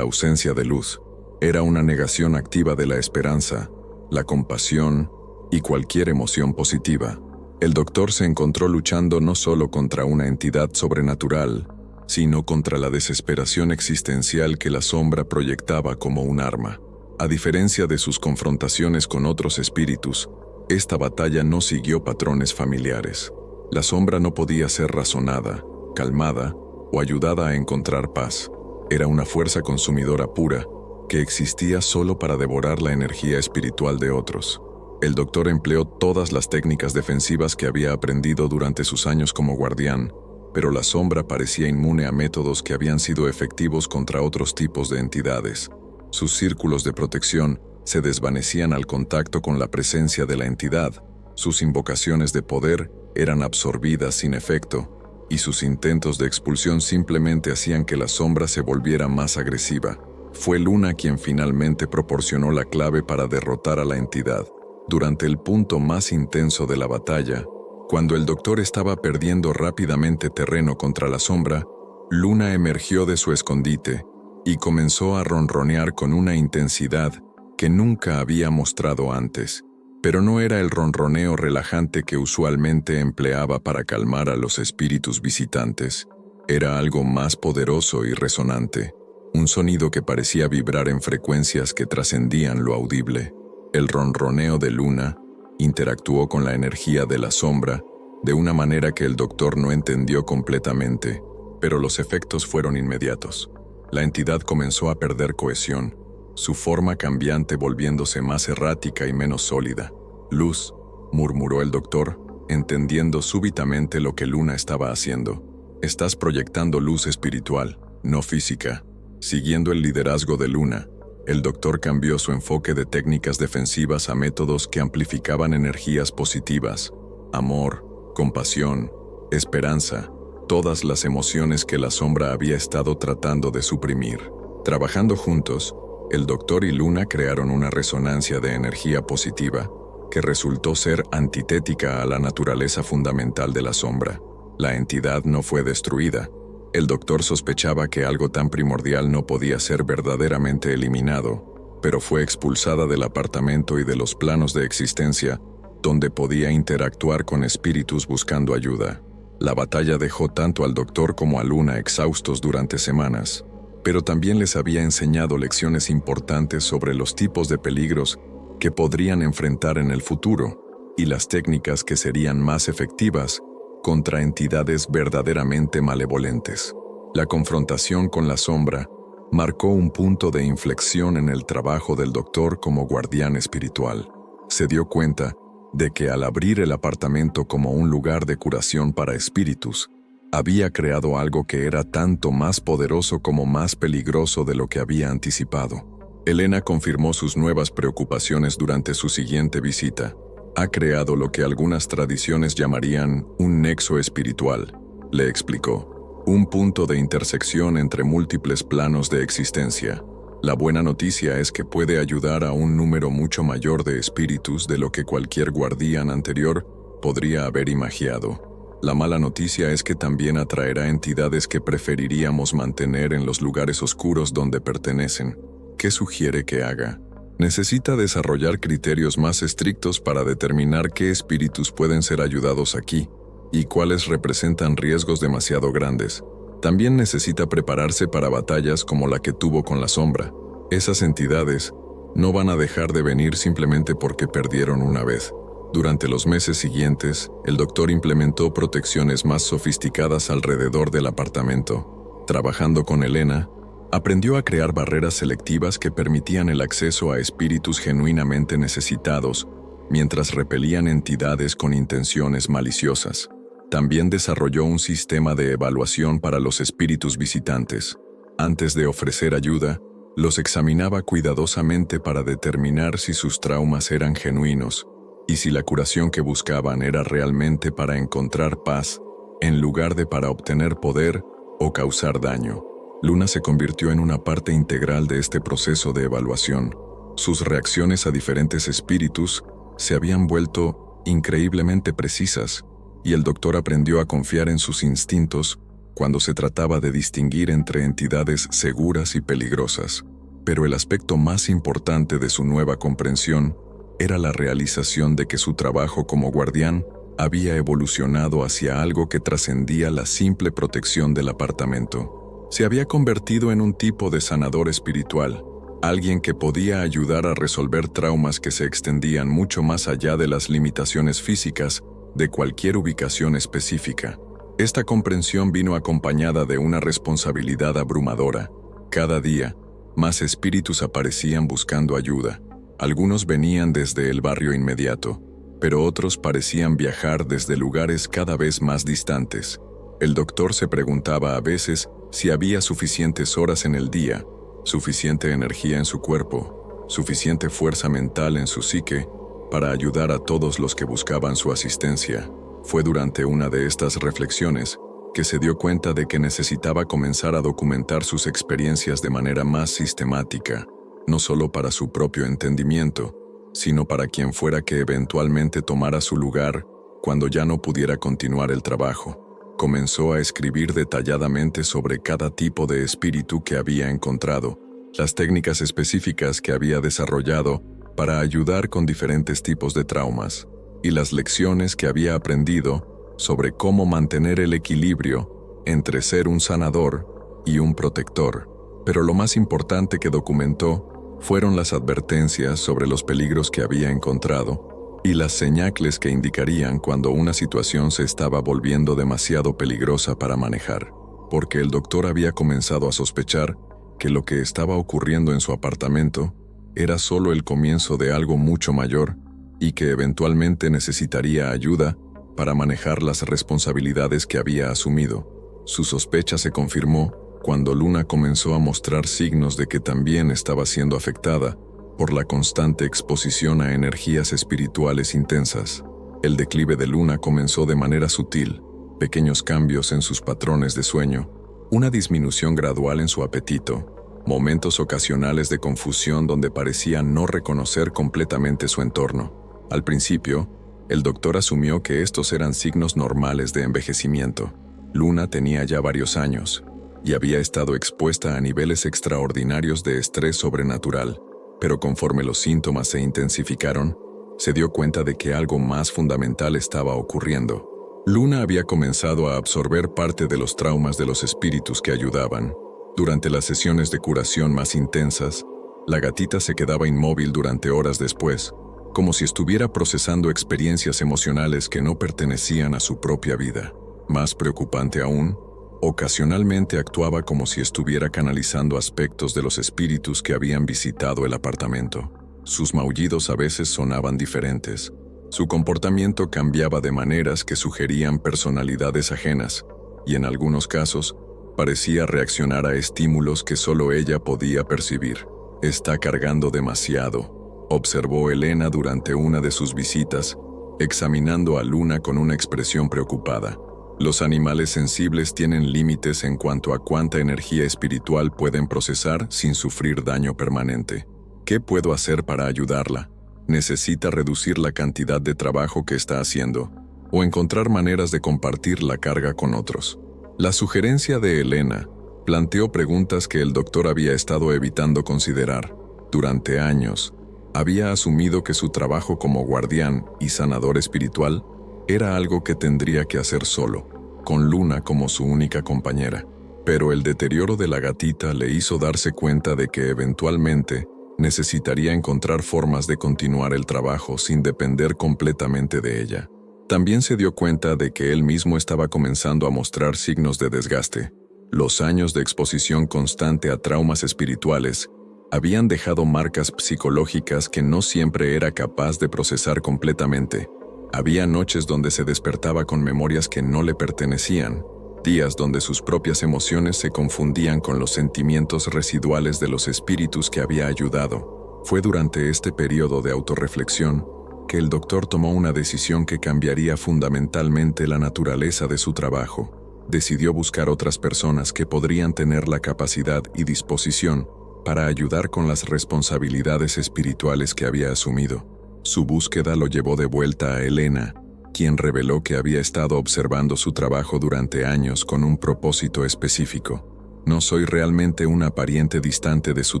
ausencia de luz. Era una negación activa de la esperanza, la compasión y cualquier emoción positiva. El doctor se encontró luchando no solo contra una entidad sobrenatural, sino contra la desesperación existencial que la sombra proyectaba como un arma. A diferencia de sus confrontaciones con otros espíritus, esta batalla no siguió patrones familiares. La sombra no podía ser razonada, calmada o ayudada a encontrar paz. Era una fuerza consumidora pura que existía solo para devorar la energía espiritual de otros. El doctor empleó todas las técnicas defensivas que había aprendido durante sus años como guardián, pero la sombra parecía inmune a métodos que habían sido efectivos contra otros tipos de entidades. Sus círculos de protección se desvanecían al contacto con la presencia de la entidad, sus invocaciones de poder eran absorbidas sin efecto, y sus intentos de expulsión simplemente hacían que la sombra se volviera más agresiva. Fue Luna quien finalmente proporcionó la clave para derrotar a la entidad. Durante el punto más intenso de la batalla, cuando el doctor estaba perdiendo rápidamente terreno contra la sombra, Luna emergió de su escondite y comenzó a ronronear con una intensidad que nunca había mostrado antes. Pero no era el ronroneo relajante que usualmente empleaba para calmar a los espíritus visitantes. Era algo más poderoso y resonante, un sonido que parecía vibrar en frecuencias que trascendían lo audible. El ronroneo de Luna interactuó con la energía de la sombra de una manera que el doctor no entendió completamente, pero los efectos fueron inmediatos. La entidad comenzó a perder cohesión, su forma cambiante volviéndose más errática y menos sólida. «Luz», murmuró el doctor, entendiendo súbitamente lo que Luna estaba haciendo. «Estás proyectando luz espiritual, no física». Siguiendo el liderazgo de Luna, El doctor cambió su enfoque de técnicas defensivas a métodos que amplificaban energías positivas, amor, compasión, esperanza, todas las emociones que la sombra había estado tratando de suprimir. Trabajando juntos, el doctor y Luna crearon una resonancia de energía positiva que resultó ser antitética a la naturaleza fundamental de la sombra. La entidad no fue destruida. El doctor sospechaba que algo tan primordial no podía ser verdaderamente eliminado, pero fue expulsada del apartamento y de los planos de existencia, donde podía interactuar con espíritus buscando ayuda. La batalla dejó tanto al doctor como a Luna exhaustos durante semanas, pero también les había enseñado lecciones importantes sobre los tipos de peligros que podrían enfrentar en el futuro y las técnicas que serían más efectivas contra entidades verdaderamente malevolentes. La confrontación con la sombra marcó un punto de inflexión en el trabajo del doctor como guardián espiritual. Se dio cuenta de que al abrir el apartamento como un lugar de curación para espíritus, había creado algo que era tanto más poderoso como más peligroso de lo que había anticipado. Elena confirmó sus nuevas preocupaciones durante su siguiente visita. Ha creado lo que algunas tradiciones llamarían un nexo espiritual, le explicó. Un punto de intersección entre múltiples planos de existencia. La buena noticia es que puede ayudar a un número mucho mayor de espíritus de lo que cualquier guardián anterior podría haber imaginado. La mala noticia es que también atraerá entidades que preferiríamos mantener en los lugares oscuros donde pertenecen. ¿Qué sugiere que haga? Necesita desarrollar criterios más estrictos para determinar qué espíritus pueden ser ayudados aquí y cuáles representan riesgos demasiado grandes. También necesita prepararse para batallas como la que tuvo con la sombra. Esas entidades no van a dejar de venir simplemente porque perdieron una vez. Durante los meses siguientes, el doctor implementó protecciones más sofisticadas alrededor del apartamento. Trabajando con Elena, aprendió a crear barreras selectivas que permitían el acceso a espíritus genuinamente necesitados, mientras repelían entidades con intenciones maliciosas. También desarrolló un sistema de evaluación para los espíritus visitantes. Antes de ofrecer ayuda, los examinaba cuidadosamente para determinar si sus traumas eran genuinos y si la curación que buscaban era realmente para encontrar paz, en lugar de para obtener poder o causar daño. Luna se convirtió en una parte integral de este proceso de evaluación. Sus reacciones a diferentes espíritus se habían vuelto increíblemente precisas, y el doctor aprendió a confiar en sus instintos cuando se trataba de distinguir entre entidades seguras y peligrosas. Pero el aspecto más importante de su nueva comprensión era la realización de que su trabajo como guardián había evolucionado hacia algo que trascendía la simple protección del apartamento. Se había convertido en un tipo de sanador espiritual, alguien que podía ayudar a resolver traumas que se extendían mucho más allá de las limitaciones físicas de cualquier ubicación específica. Esta comprensión vino acompañada de una responsabilidad abrumadora. Cada día, más espíritus aparecían buscando ayuda. Algunos venían desde el barrio inmediato, pero otros parecían viajar desde lugares cada vez más distantes. El doctor se preguntaba a veces si había suficientes horas en el día, suficiente energía en su cuerpo, suficiente fuerza mental en su psique, para ayudar a todos los que buscaban su asistencia. Fue durante una de estas reflexiones que se dio cuenta de que necesitaba comenzar a documentar sus experiencias de manera más sistemática, no solo para su propio entendimiento, sino para quien fuera que eventualmente tomara su lugar cuando ya no pudiera continuar el trabajo. Comenzó a escribir detalladamente sobre cada tipo de espíritu que había encontrado, las técnicas específicas que había desarrollado para ayudar con diferentes tipos de traumas, y las lecciones que había aprendido sobre cómo mantener el equilibrio entre ser un sanador y un protector. Pero lo más importante que documentó fueron las advertencias sobre los peligros que había encontrado y las señales que indicarían cuando una situación se estaba volviendo demasiado peligrosa para manejar, porque el doctor había comenzado a sospechar que lo que estaba ocurriendo en su apartamento era solo el comienzo de algo mucho mayor y que eventualmente necesitaría ayuda para manejar las responsabilidades que había asumido. Su sospecha se confirmó cuando Luna comenzó a mostrar signos de que también estaba siendo afectada por la constante exposición a energías espirituales intensas. El declive de Luna comenzó de manera sutil, pequeños cambios en sus patrones de sueño, una disminución gradual en su apetito, momentos ocasionales de confusión donde parecía no reconocer completamente su entorno. Al principio, el doctor asumió que estos eran signos normales de envejecimiento. Luna tenía ya varios años y había estado expuesta a niveles extraordinarios de estrés sobrenatural, pero conforme los síntomas se intensificaron, se dio cuenta de que algo más fundamental estaba ocurriendo. Luna había comenzado a absorber parte de los traumas de los espíritus que ayudaban. Durante las sesiones de curación más intensas, la gatita se quedaba inmóvil durante horas después, como si estuviera procesando experiencias emocionales que no pertenecían a su propia vida. Más preocupante aún, ocasionalmente actuaba como si estuviera canalizando aspectos de los espíritus que habían visitado el apartamento. Sus maullidos a veces sonaban diferentes. Su comportamiento cambiaba de maneras que sugerían personalidades ajenas, y en algunos casos, parecía reaccionar a estímulos que solo ella podía percibir. «Está cargando demasiado», observó Elena durante una de sus visitas, examinando a Luna con una expresión preocupada. Los animales sensibles tienen límites en cuanto a cuánta energía espiritual pueden procesar sin sufrir daño permanente. ¿Qué puedo hacer para ayudarla? ¿Necesita reducir la cantidad de trabajo que está haciendo o encontrar maneras de compartir la carga con otros? La sugerencia de Elena planteó preguntas que el doctor había estado evitando considerar. Durante años, había asumido que su trabajo como guardián y sanador espiritual era algo que tendría que hacer solo, con Luna como su única compañera. Pero el deterioro de la gatita le hizo darse cuenta de que eventualmente necesitaría encontrar formas de continuar el trabajo sin depender completamente de ella. También se dio cuenta de que él mismo estaba comenzando a mostrar signos de desgaste. Los años de exposición constante a traumas espirituales habían dejado marcas psicológicas que no siempre era capaz de procesar completamente. Había noches donde se despertaba con memorias que no le pertenecían, días donde sus propias emociones se confundían con los sentimientos residuales de los espíritus que había ayudado. Fue durante este periodo de autorreflexión que el doctor tomó una decisión que cambiaría fundamentalmente la naturaleza de su trabajo. Decidió buscar otras personas que podrían tener la capacidad y disposición para ayudar con las responsabilidades espirituales que había asumido. Su búsqueda lo llevó de vuelta a Elena, quien reveló que había estado observando su trabajo durante años con un propósito específico. «No soy realmente una pariente distante de su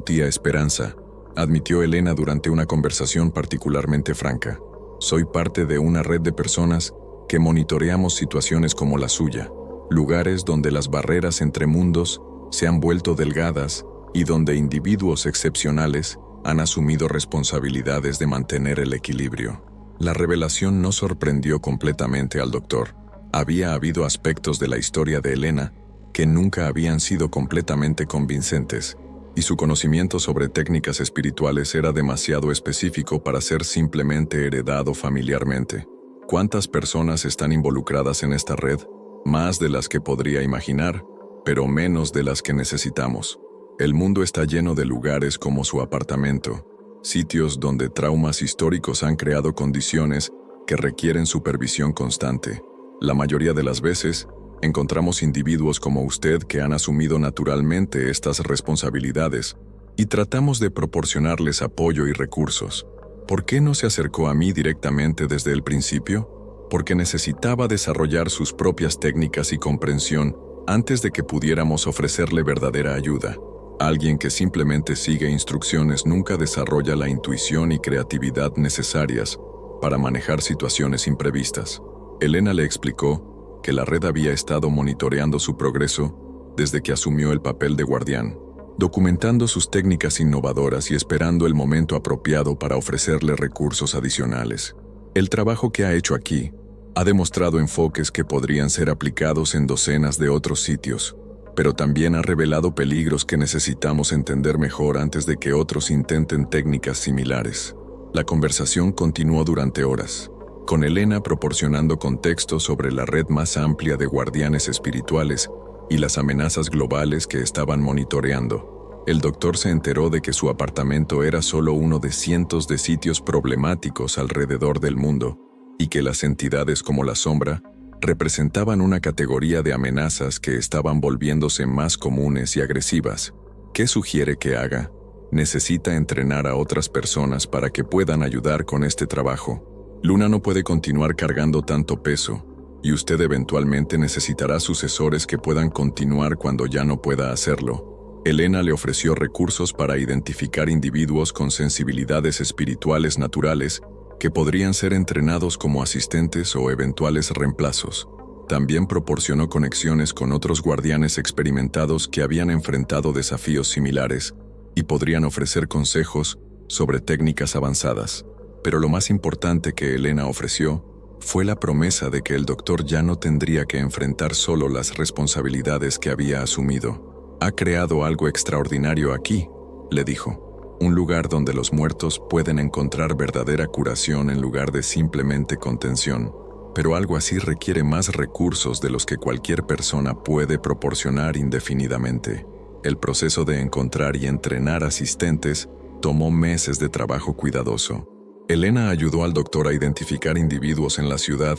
tía Esperanza», admitió Elena durante una conversación particularmente franca. «Soy parte de una red de personas que monitoreamos situaciones como la suya, lugares donde las barreras entre mundos se han vuelto delgadas y donde individuos excepcionales han asumido responsabilidades de mantener el equilibrio». La revelación no sorprendió completamente al doctor. Había habido aspectos de la historia de Elena que nunca habían sido completamente convincentes, y su conocimiento sobre técnicas espirituales era demasiado específico para ser simplemente heredado familiarmente. ¿Cuántas personas están involucradas en esta red? Más de las que podría imaginar, pero menos de las que necesitamos. El mundo está lleno de lugares como su apartamento, sitios donde traumas históricos han creado condiciones que requieren supervisión constante. La mayoría de las veces, encontramos individuos como usted que han asumido naturalmente estas responsabilidades y tratamos de proporcionarles apoyo y recursos. ¿Por qué no se acercó a mí directamente desde el principio? Porque necesitaba desarrollar sus propias técnicas y comprensión antes de que pudiéramos ofrecerle verdadera ayuda. Alguien que simplemente sigue instrucciones nunca desarrolla la intuición y creatividad necesarias para manejar situaciones imprevistas. Elena le explicó que la red había estado monitoreando su progreso desde que asumió el papel de guardián, documentando sus técnicas innovadoras y esperando el momento apropiado para ofrecerle recursos adicionales. El trabajo que ha hecho aquí ha demostrado enfoques que podrían ser aplicados en docenas de otros sitios, pero también ha revelado peligros que necesitamos entender mejor antes de que otros intenten técnicas similares. La conversación continuó durante horas, con Elena proporcionando contexto sobre la red más amplia de guardianes espirituales y las amenazas globales que estaban monitoreando. El doctor se enteró de que su apartamento era solo uno de cientos de sitios problemáticos alrededor del mundo, y que las entidades como la sombra representaban una categoría de amenazas que estaban volviéndose más comunes y agresivas. ¿Qué sugiere que haga? Necesita entrenar a otras personas para que puedan ayudar con este trabajo. Luna no puede continuar cargando tanto peso, y usted eventualmente necesitará sucesores que puedan continuar cuando ya no pueda hacerlo. Elena le ofreció recursos para identificar individuos con sensibilidades espirituales naturales que podrían ser entrenados como asistentes o eventuales reemplazos. También proporcionó conexiones con otros guardianes experimentados que habían enfrentado desafíos similares y podrían ofrecer consejos sobre técnicas avanzadas. Pero lo más importante que Elena ofreció fue la promesa de que el doctor ya no tendría que enfrentar solo las responsabilidades que había asumido. «Ha creado algo extraordinario aquí», le dijo. «Un lugar donde los muertos pueden encontrar verdadera curación en lugar de simplemente contención. Pero algo así requiere más recursos de los que cualquier persona puede proporcionar indefinidamente». El proceso de encontrar y entrenar asistentes tomó meses de trabajo cuidadoso. Elena ayudó al doctor a identificar individuos en la ciudad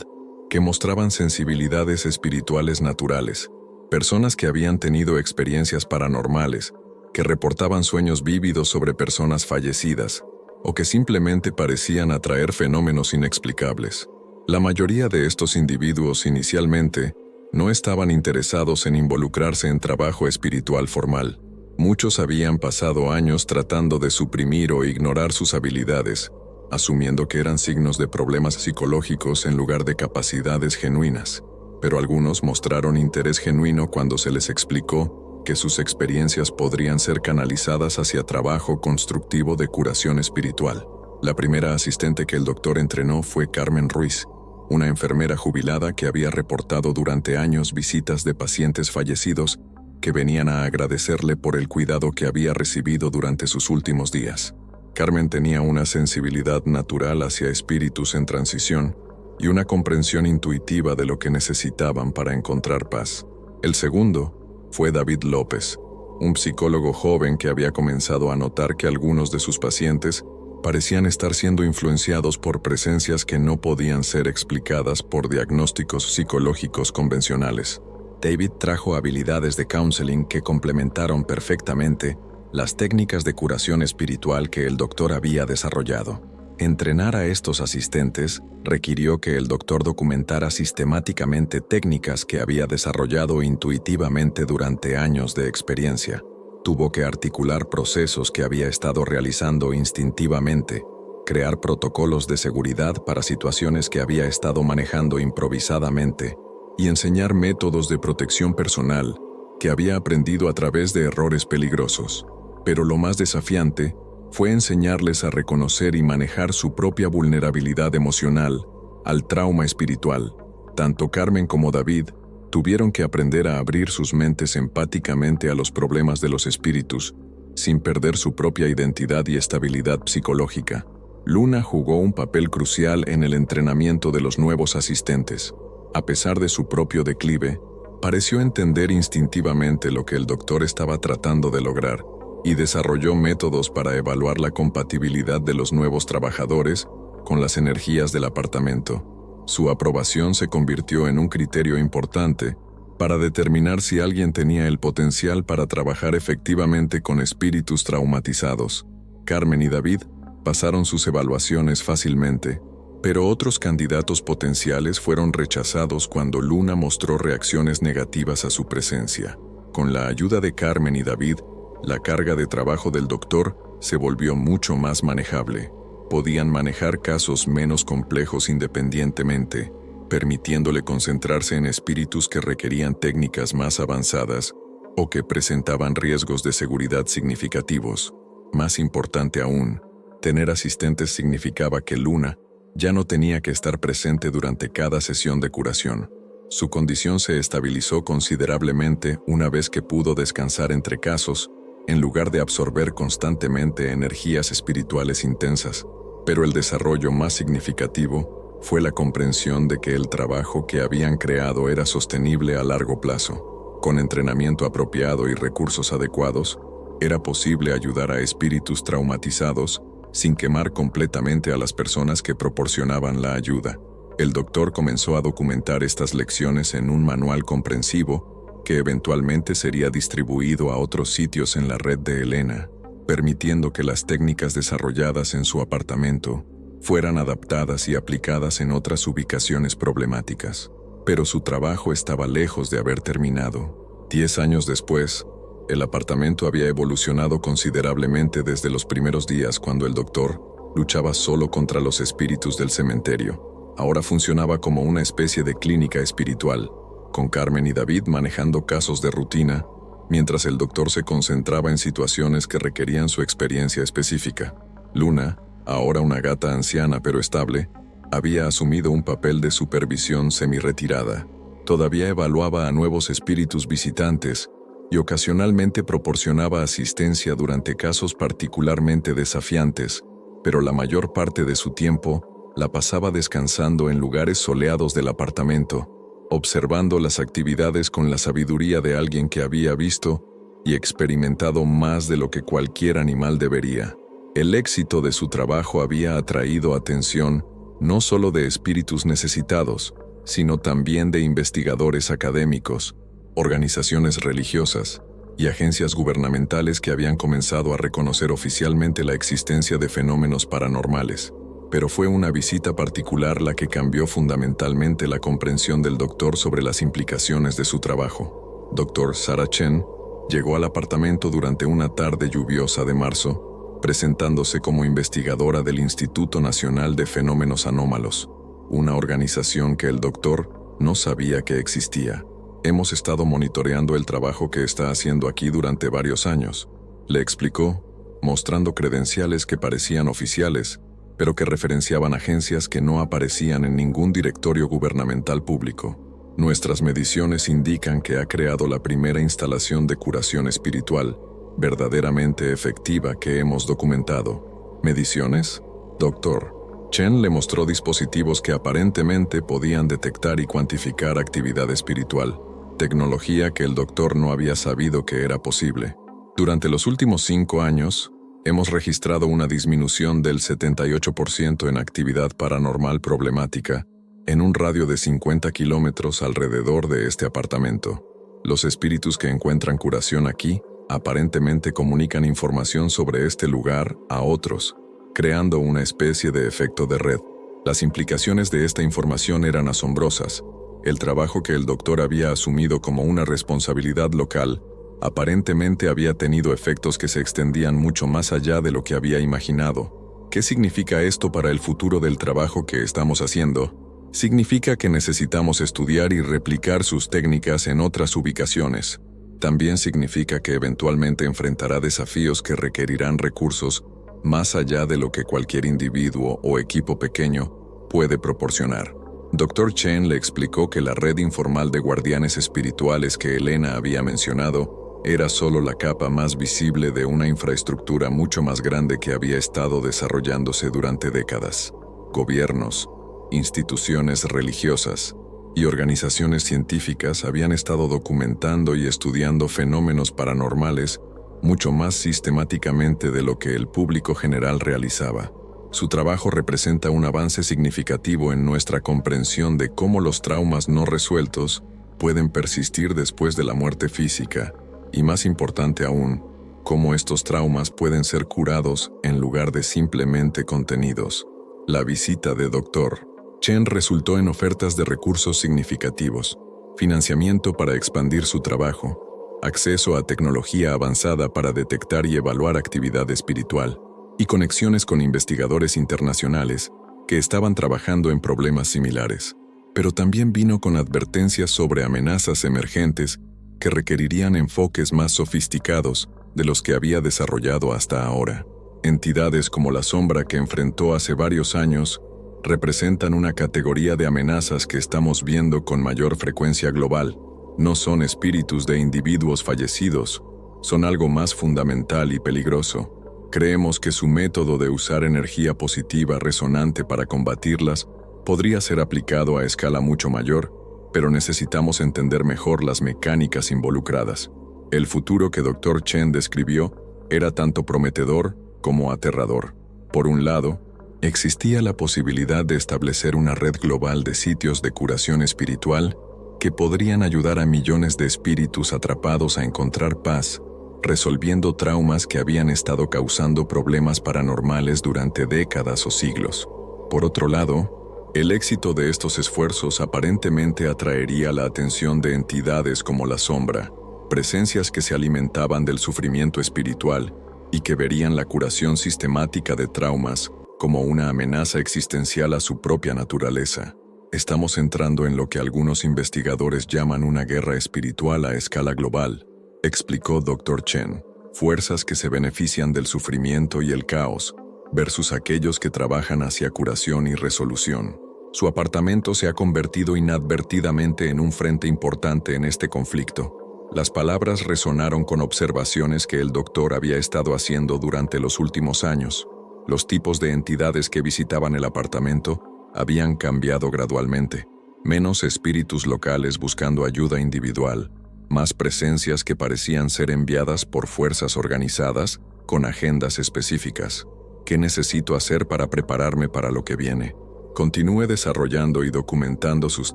que mostraban sensibilidades espirituales naturales, personas que habían tenido experiencias paranormales, que reportaban sueños vívidos sobre personas fallecidas, o que simplemente parecían atraer fenómenos inexplicables. La mayoría de estos individuos inicialmente no estaban interesados en involucrarse en trabajo espiritual formal. Muchos habían pasado años tratando de suprimir o ignorar sus habilidades, asumiendo que eran signos de problemas psicológicos en lugar de capacidades genuinas. Pero algunos mostraron interés genuino cuando se les explicó que sus experiencias podrían ser canalizadas hacia trabajo constructivo de curación espiritual. La primera asistente que el doctor entrenó fue Carmen Ruiz, una enfermera jubilada que había reportado durante años visitas de pacientes fallecidos que venían a agradecerle por el cuidado que había recibido durante sus últimos días. Carmen tenía una sensibilidad natural hacia espíritus en transición y una comprensión intuitiva de lo que necesitaban para encontrar paz. El segundo fue David López, un psicólogo joven que había comenzado a notar que algunos de sus pacientes parecían estar siendo influenciados por presencias que no podían ser explicadas por diagnósticos psicológicos convencionales. David trajo habilidades de counseling que complementaron perfectamente las técnicas de curación espiritual que el doctor había desarrollado. Entrenar a estos asistentes requirió que el doctor documentara sistemáticamente técnicas que había desarrollado intuitivamente durante años de experiencia. Tuvo que articular procesos que había estado realizando instintivamente, crear protocolos de seguridad para situaciones que había estado manejando improvisadamente y enseñar métodos de protección personal que había aprendido a través de errores peligrosos. Pero lo más desafiante fue enseñarles a reconocer y manejar su propia vulnerabilidad emocional al trauma espiritual. Tanto Carmen como David tuvieron que aprender a abrir sus mentes empáticamente a los problemas de los espíritus, sin perder su propia identidad y estabilidad psicológica. Luna jugó un papel crucial en el entrenamiento de los nuevos asistentes. A pesar de su propio declive, pareció entender instintivamente lo que el doctor estaba tratando de lograr y desarrolló métodos para evaluar la compatibilidad de los nuevos trabajadores con las energías del apartamento. Su aprobación se convirtió en un criterio importante para determinar si alguien tenía el potencial para trabajar efectivamente con espíritus traumatizados. Carmen y David pasaron sus evaluaciones fácilmente, pero otros candidatos potenciales fueron rechazados cuando Luna mostró reacciones negativas a su presencia. Con la ayuda de Carmen y David, la carga de trabajo del doctor se volvió mucho más manejable. Podían manejar casos menos complejos independientemente, permitiéndole concentrarse en espíritus que requerían técnicas más avanzadas o que presentaban riesgos de seguridad significativos. Más importante aún, tener asistentes significaba que Luna ya no tenía que estar presente durante cada sesión de curación. Su condición se estabilizó considerablemente una vez que pudo descansar entre casos, en lugar de absorber constantemente energías espirituales intensas. Pero el desarrollo más significativo fue la comprensión de que el trabajo que habían creado era sostenible a largo plazo. Con entrenamiento apropiado y recursos adecuados, era posible ayudar a espíritus traumatizados sin quemar completamente a las personas que proporcionaban la ayuda. El doctor comenzó a documentar estas lecciones en un manual comprensivo que eventualmente sería distribuido a otros sitios en la red de Elena, permitiendo que las técnicas desarrolladas en su apartamento fueran adaptadas y aplicadas en otras ubicaciones problemáticas. Pero su trabajo estaba lejos de haber terminado. 10 años después, el apartamento había evolucionado considerablemente desde los primeros días cuando el doctor luchaba solo contra los espíritus del cementerio. Ahora funcionaba como una especie de clínica espiritual, con Carmen y David manejando casos de rutina, mientras el doctor se concentraba en situaciones que requerían su experiencia específica. Luna, ahora una gata anciana pero estable, había asumido un papel de supervisión semi-retirada. Todavía evaluaba a nuevos espíritus visitantes y ocasionalmente proporcionaba asistencia durante casos particularmente desafiantes, pero la mayor parte de su tiempo la pasaba descansando en lugares soleados del apartamento, observando las actividades con la sabiduría de alguien que había visto y experimentado más de lo que cualquier animal debería. El éxito de su trabajo había atraído atención no solo de espíritus necesitados, sino también de investigadores académicos, organizaciones religiosas y agencias gubernamentales que habían comenzado a reconocer oficialmente la existencia de fenómenos paranormales. Pero fue una visita particular la que cambió fundamentalmente la comprensión del doctor sobre las implicaciones de su trabajo. Dr. Sarah Chen llegó al apartamento durante una tarde lluviosa de marzo, presentándose como investigadora del Instituto Nacional de Fenómenos Anómalos, una organización que el doctor no sabía que existía. Hemos estado monitoreando el trabajo que está haciendo aquí durante varios años, le explicó, mostrando credenciales que parecían oficiales, pero que referenciaban agencias que no aparecían en ningún directorio gubernamental público. Nuestras mediciones indican que ha creado la primera instalación de curación espiritual, verdaderamente efectiva que hemos documentado. ¿Mediciones? Doctor. Chen le mostró dispositivos que aparentemente podían detectar y cuantificar actividad espiritual, tecnología que el doctor no había sabido que era posible. Durante los últimos 5 años, hemos registrado una disminución del 78% en actividad paranormal problemática en un radio de 50 kilómetros alrededor de este apartamento. Los espíritus que encuentran curación aquí aparentemente comunican información sobre este lugar a otros, creando una especie de efecto de red. Las implicaciones de esta información eran asombrosas. El trabajo que el doctor había asumido como una responsabilidad local aparentemente había tenido efectos que se extendían mucho más allá de lo que había imaginado. ¿Qué significa esto para el futuro del trabajo que estamos haciendo? Significa que necesitamos estudiar y replicar sus técnicas en otras ubicaciones. También significa que eventualmente enfrentará desafíos que requerirán recursos más allá de lo que cualquier individuo o equipo pequeño puede proporcionar. Dr. Chen le explicó que la red informal de guardianes espirituales que Elena había mencionado era solo la capa más visible de una infraestructura mucho más grande que había estado desarrollándose durante décadas. Gobiernos, instituciones religiosas y organizaciones científicas habían estado documentando y estudiando fenómenos paranormales mucho más sistemáticamente de lo que el público general realizaba. Su trabajo representa un avance significativo en nuestra comprensión de cómo los traumas no resueltos pueden persistir después de la muerte física, y más importante aún, cómo estos traumas pueden ser curados en lugar de simplemente contenidos. La visita de Dr. Chen resultó en ofertas de recursos significativos, financiamiento para expandir su trabajo, acceso a tecnología avanzada para detectar y evaluar actividad espiritual, y conexiones con investigadores internacionales que estaban trabajando en problemas similares. Pero también vino con advertencias sobre amenazas emergentes que requerirían enfoques más sofisticados de los que había desarrollado hasta ahora. Entidades como la sombra que enfrentó hace varios años representan una categoría de amenazas que estamos viendo con mayor frecuencia global. No son espíritus de individuos fallecidos, son algo más fundamental y peligroso. Creemos que su método de usar energía positiva resonante para combatirlas podría ser aplicado a escala mucho mayor pero necesitamos entender mejor las mecánicas involucradas. El futuro que Dr. Chen describió era tanto prometedor como aterrador. Por un lado, existía la posibilidad de establecer una red global de sitios de curación espiritual que podrían ayudar a millones de espíritus atrapados a encontrar paz, resolviendo traumas que habían estado causando problemas paranormales durante décadas o siglos. Por otro lado, el éxito de estos esfuerzos aparentemente atraería la atención de entidades como la sombra, presencias que se alimentaban del sufrimiento espiritual y que verían la curación sistemática de traumas como una amenaza existencial a su propia naturaleza. Estamos entrando en lo que algunos investigadores llaman una guerra espiritual a escala global, explicó Dr. Chen. Fuerzas que se benefician del sufrimiento y el caos, versus aquellos que trabajan hacia curación y resolución. Su apartamento se ha convertido inadvertidamente en un frente importante en este conflicto. Las palabras resonaron con observaciones que el doctor había estado haciendo durante los últimos años. Los tipos de entidades que visitaban el apartamento habían cambiado gradualmente. Menos espíritus locales buscando ayuda individual, más presencias que parecían ser enviadas por fuerzas organizadas con agendas específicas. ¿Qué necesito hacer para prepararme para lo que viene? Continúe desarrollando y documentando sus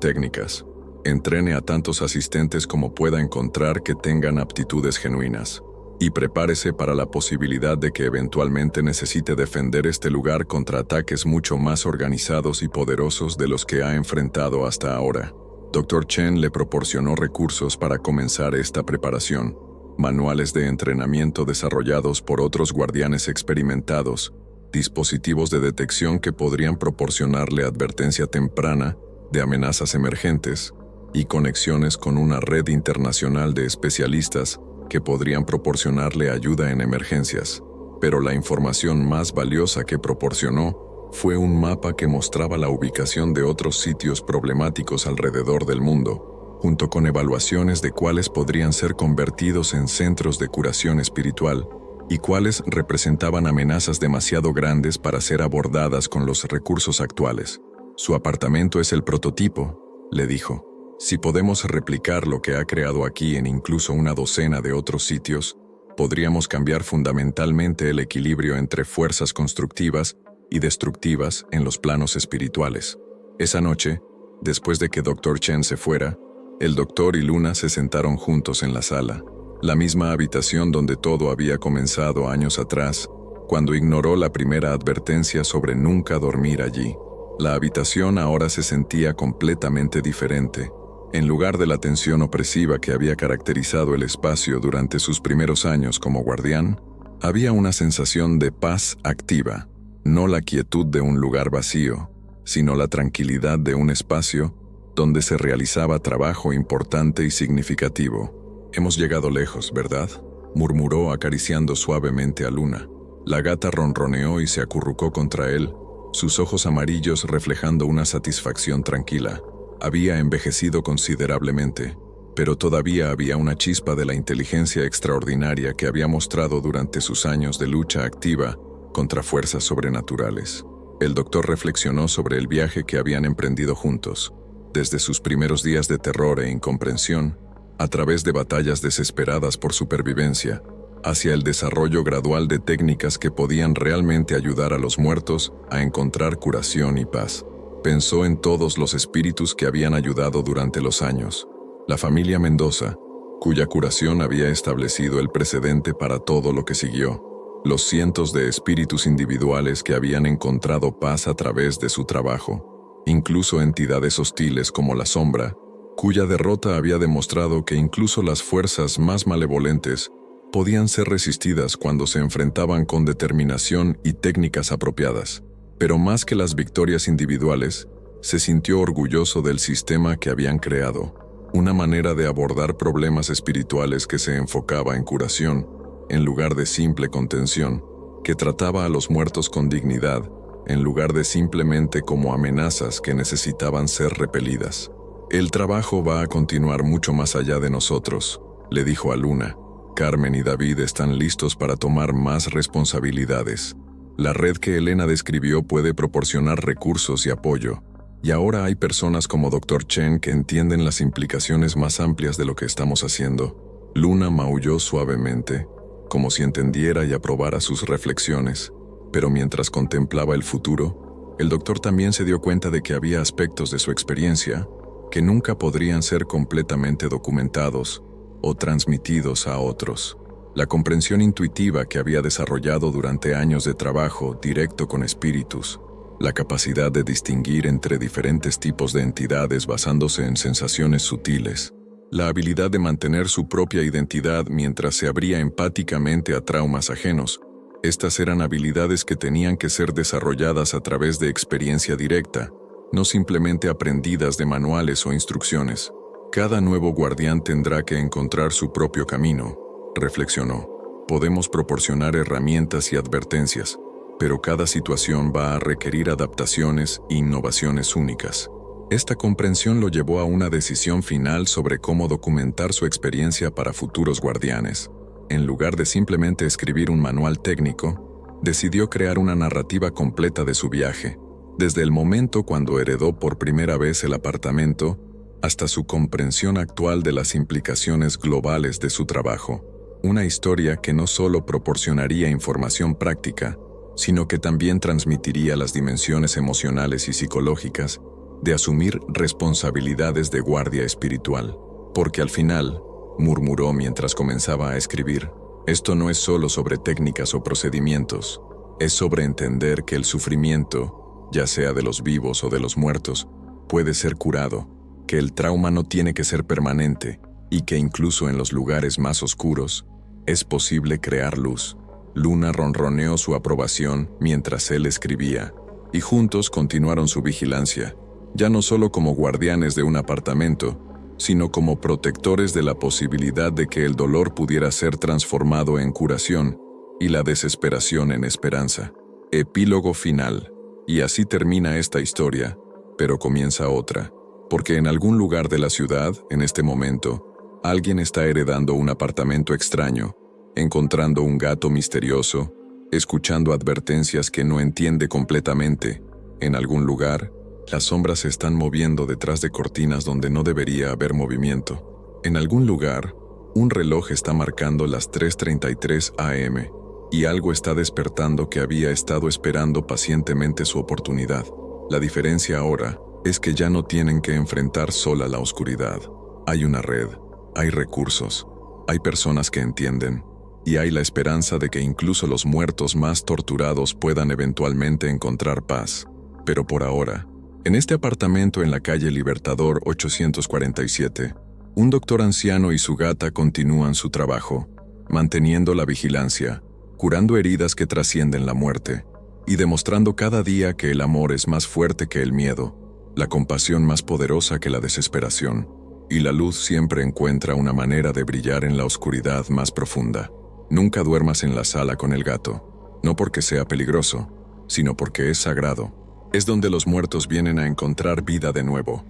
técnicas. Entrene a tantos asistentes como pueda encontrar que tengan aptitudes genuinas. Y prepárese para la posibilidad de que eventualmente necesite defender este lugar contra ataques mucho más organizados y poderosos de los que ha enfrentado hasta ahora. Dr. Chen le proporcionó recursos para comenzar esta preparación, manuales de entrenamiento desarrollados por otros guardianes experimentados, dispositivos de detección que podrían proporcionarle advertencia temprana de amenazas emergentes y conexiones con una red internacional de especialistas que podrían proporcionarle ayuda en emergencias. Pero la información más valiosa que proporcionó fue un mapa que mostraba la ubicación de otros sitios problemáticos alrededor del mundo, junto con evaluaciones de cuáles podrían ser convertidos en centros de curación espiritual y cuáles representaban amenazas demasiado grandes para ser abordadas con los recursos actuales. Su apartamento es el prototipo, le dijo. Si podemos replicar lo que ha creado aquí en incluso una docena de otros sitios, podríamos cambiar fundamentalmente el equilibrio entre fuerzas constructivas y destructivas en los planos espirituales. Esa noche, después de que Dr. Chen se fuera, el doctor y Luna se sentaron juntos en la sala, la misma habitación donde todo había comenzado años atrás, cuando ignoró la primera advertencia sobre nunca dormir allí. La habitación ahora se sentía completamente diferente. En lugar de la tensión opresiva que había caracterizado el espacio durante sus primeros años como guardián, había una sensación de paz activa, no la quietud de un lugar vacío, sino la tranquilidad de un espacio donde se realizaba trabajo importante y significativo. «Hemos llegado lejos, ¿verdad?», murmuró acariciando suavemente a Luna. La gata ronroneó y se acurrucó contra él, sus ojos amarillos reflejando una satisfacción tranquila. Había envejecido considerablemente, pero todavía había una chispa de la inteligencia extraordinaria que había mostrado durante sus años de lucha activa contra fuerzas sobrenaturales. El doctor reflexionó sobre el viaje que habían emprendido juntos, desde sus primeros días de terror e incomprensión, a través de batallas desesperadas por supervivencia, hacia el desarrollo gradual de técnicas que podían realmente ayudar a los muertos a encontrar curación y paz. Pensó en todos los espíritus que habían ayudado durante los años. La familia Mendoza, cuya curación había establecido el precedente para todo lo que siguió. Los cientos de espíritus individuales que habían encontrado paz a través de su trabajo. Incluso entidades hostiles como la sombra, cuya derrota había demostrado que incluso las fuerzas más malevolentes podían ser resistidas cuando se enfrentaban con determinación y técnicas apropiadas. Pero más que las victorias individuales, se sintió orgulloso del sistema que habían creado, una manera de abordar problemas espirituales que se enfocaba en curación, en lugar de simple contención, que trataba a los muertos con dignidad, en lugar de simplemente como amenazas que necesitaban ser repelidas. «El trabajo va a continuar mucho más allá de nosotros», le dijo a Luna. «Carmen y David están listos para tomar más responsabilidades. La red que Elena describió puede proporcionar recursos y apoyo, Y ahora hay personas como Dr. Chen que entienden las implicaciones más amplias de lo que estamos haciendo. Luna maulló suavemente, como si entendiera y aprobara sus reflexiones, pero mientras contemplaba el futuro, el doctor también se dio cuenta de que había aspectos de su experiencia que nunca podrían ser completamente documentados o transmitidos a otros. La comprensión intuitiva que había desarrollado durante años de trabajo directo con espíritus, la capacidad de distinguir entre diferentes tipos de entidades basándose en sensaciones sutiles, la habilidad de mantener su propia identidad mientras se abría empáticamente a traumas ajenos. Estas eran habilidades que tenían que ser desarrolladas a través de experiencia directa, no simplemente aprendidas de manuales o instrucciones. Cada nuevo guardián tendrá que encontrar su propio camino, reflexionó. Podemos proporcionar herramientas y advertencias, pero cada situación va a requerir adaptaciones e innovaciones únicas. Esta comprensión lo llevó a una decisión final sobre cómo documentar su experiencia para futuros guardianes. En lugar de simplemente escribir un manual técnico, decidió crear una narrativa completa de su viaje, desde el momento cuando heredó por primera vez el apartamento hasta su comprensión actual de las implicaciones globales de su trabajo. Una historia que no solo proporcionaría información práctica, sino que también transmitiría las dimensiones emocionales y psicológicas de asumir responsabilidades de guardia espiritual. Porque al final, murmuró mientras comenzaba a escribir, esto no es solo sobre técnicas o procedimientos, es sobre entender que el sufrimiento, ya sea de los vivos o de los muertos, puede ser curado, que el trauma no tiene que ser permanente y que incluso en los lugares más oscuros es posible crear luz. Luna ronroneó su aprobación mientras él escribía, y juntos continuaron su vigilancia, ya no solo como guardianes de un apartamento, sino como protectores de la posibilidad de que el dolor pudiera ser transformado en curación y la desesperación en esperanza. Epílogo final. Y así termina esta historia, pero comienza otra, porque en algún lugar de la ciudad, en este momento, alguien está heredando un apartamento extraño, encontrando un gato misterioso, escuchando advertencias que no entiende completamente. En algún lugar, las sombras se están moviendo detrás de cortinas donde no debería haber movimiento. En algún lugar, un reloj está marcando las 3:33 am, y algo está despertando que había estado esperando pacientemente su oportunidad. La diferencia ahora es que ya no tienen que enfrentar sola la oscuridad. Hay una red, hay recursos, hay personas que entienden, y hay la esperanza de que incluso los muertos más torturados puedan eventualmente encontrar paz. Pero por ahora, en este apartamento en la calle Libertador 847, un doctor anciano y su gata continúan su trabajo, manteniendo la vigilancia, curando heridas que trascienden la muerte, y demostrando cada día que el amor es más fuerte que el miedo, la compasión más poderosa que la desesperación, y la luz siempre encuentra una manera de brillar en la oscuridad más profunda. Nunca duermas en la sala con el gato, no porque sea peligroso, sino porque es sagrado. Es donde los muertos vienen a encontrar vida de nuevo.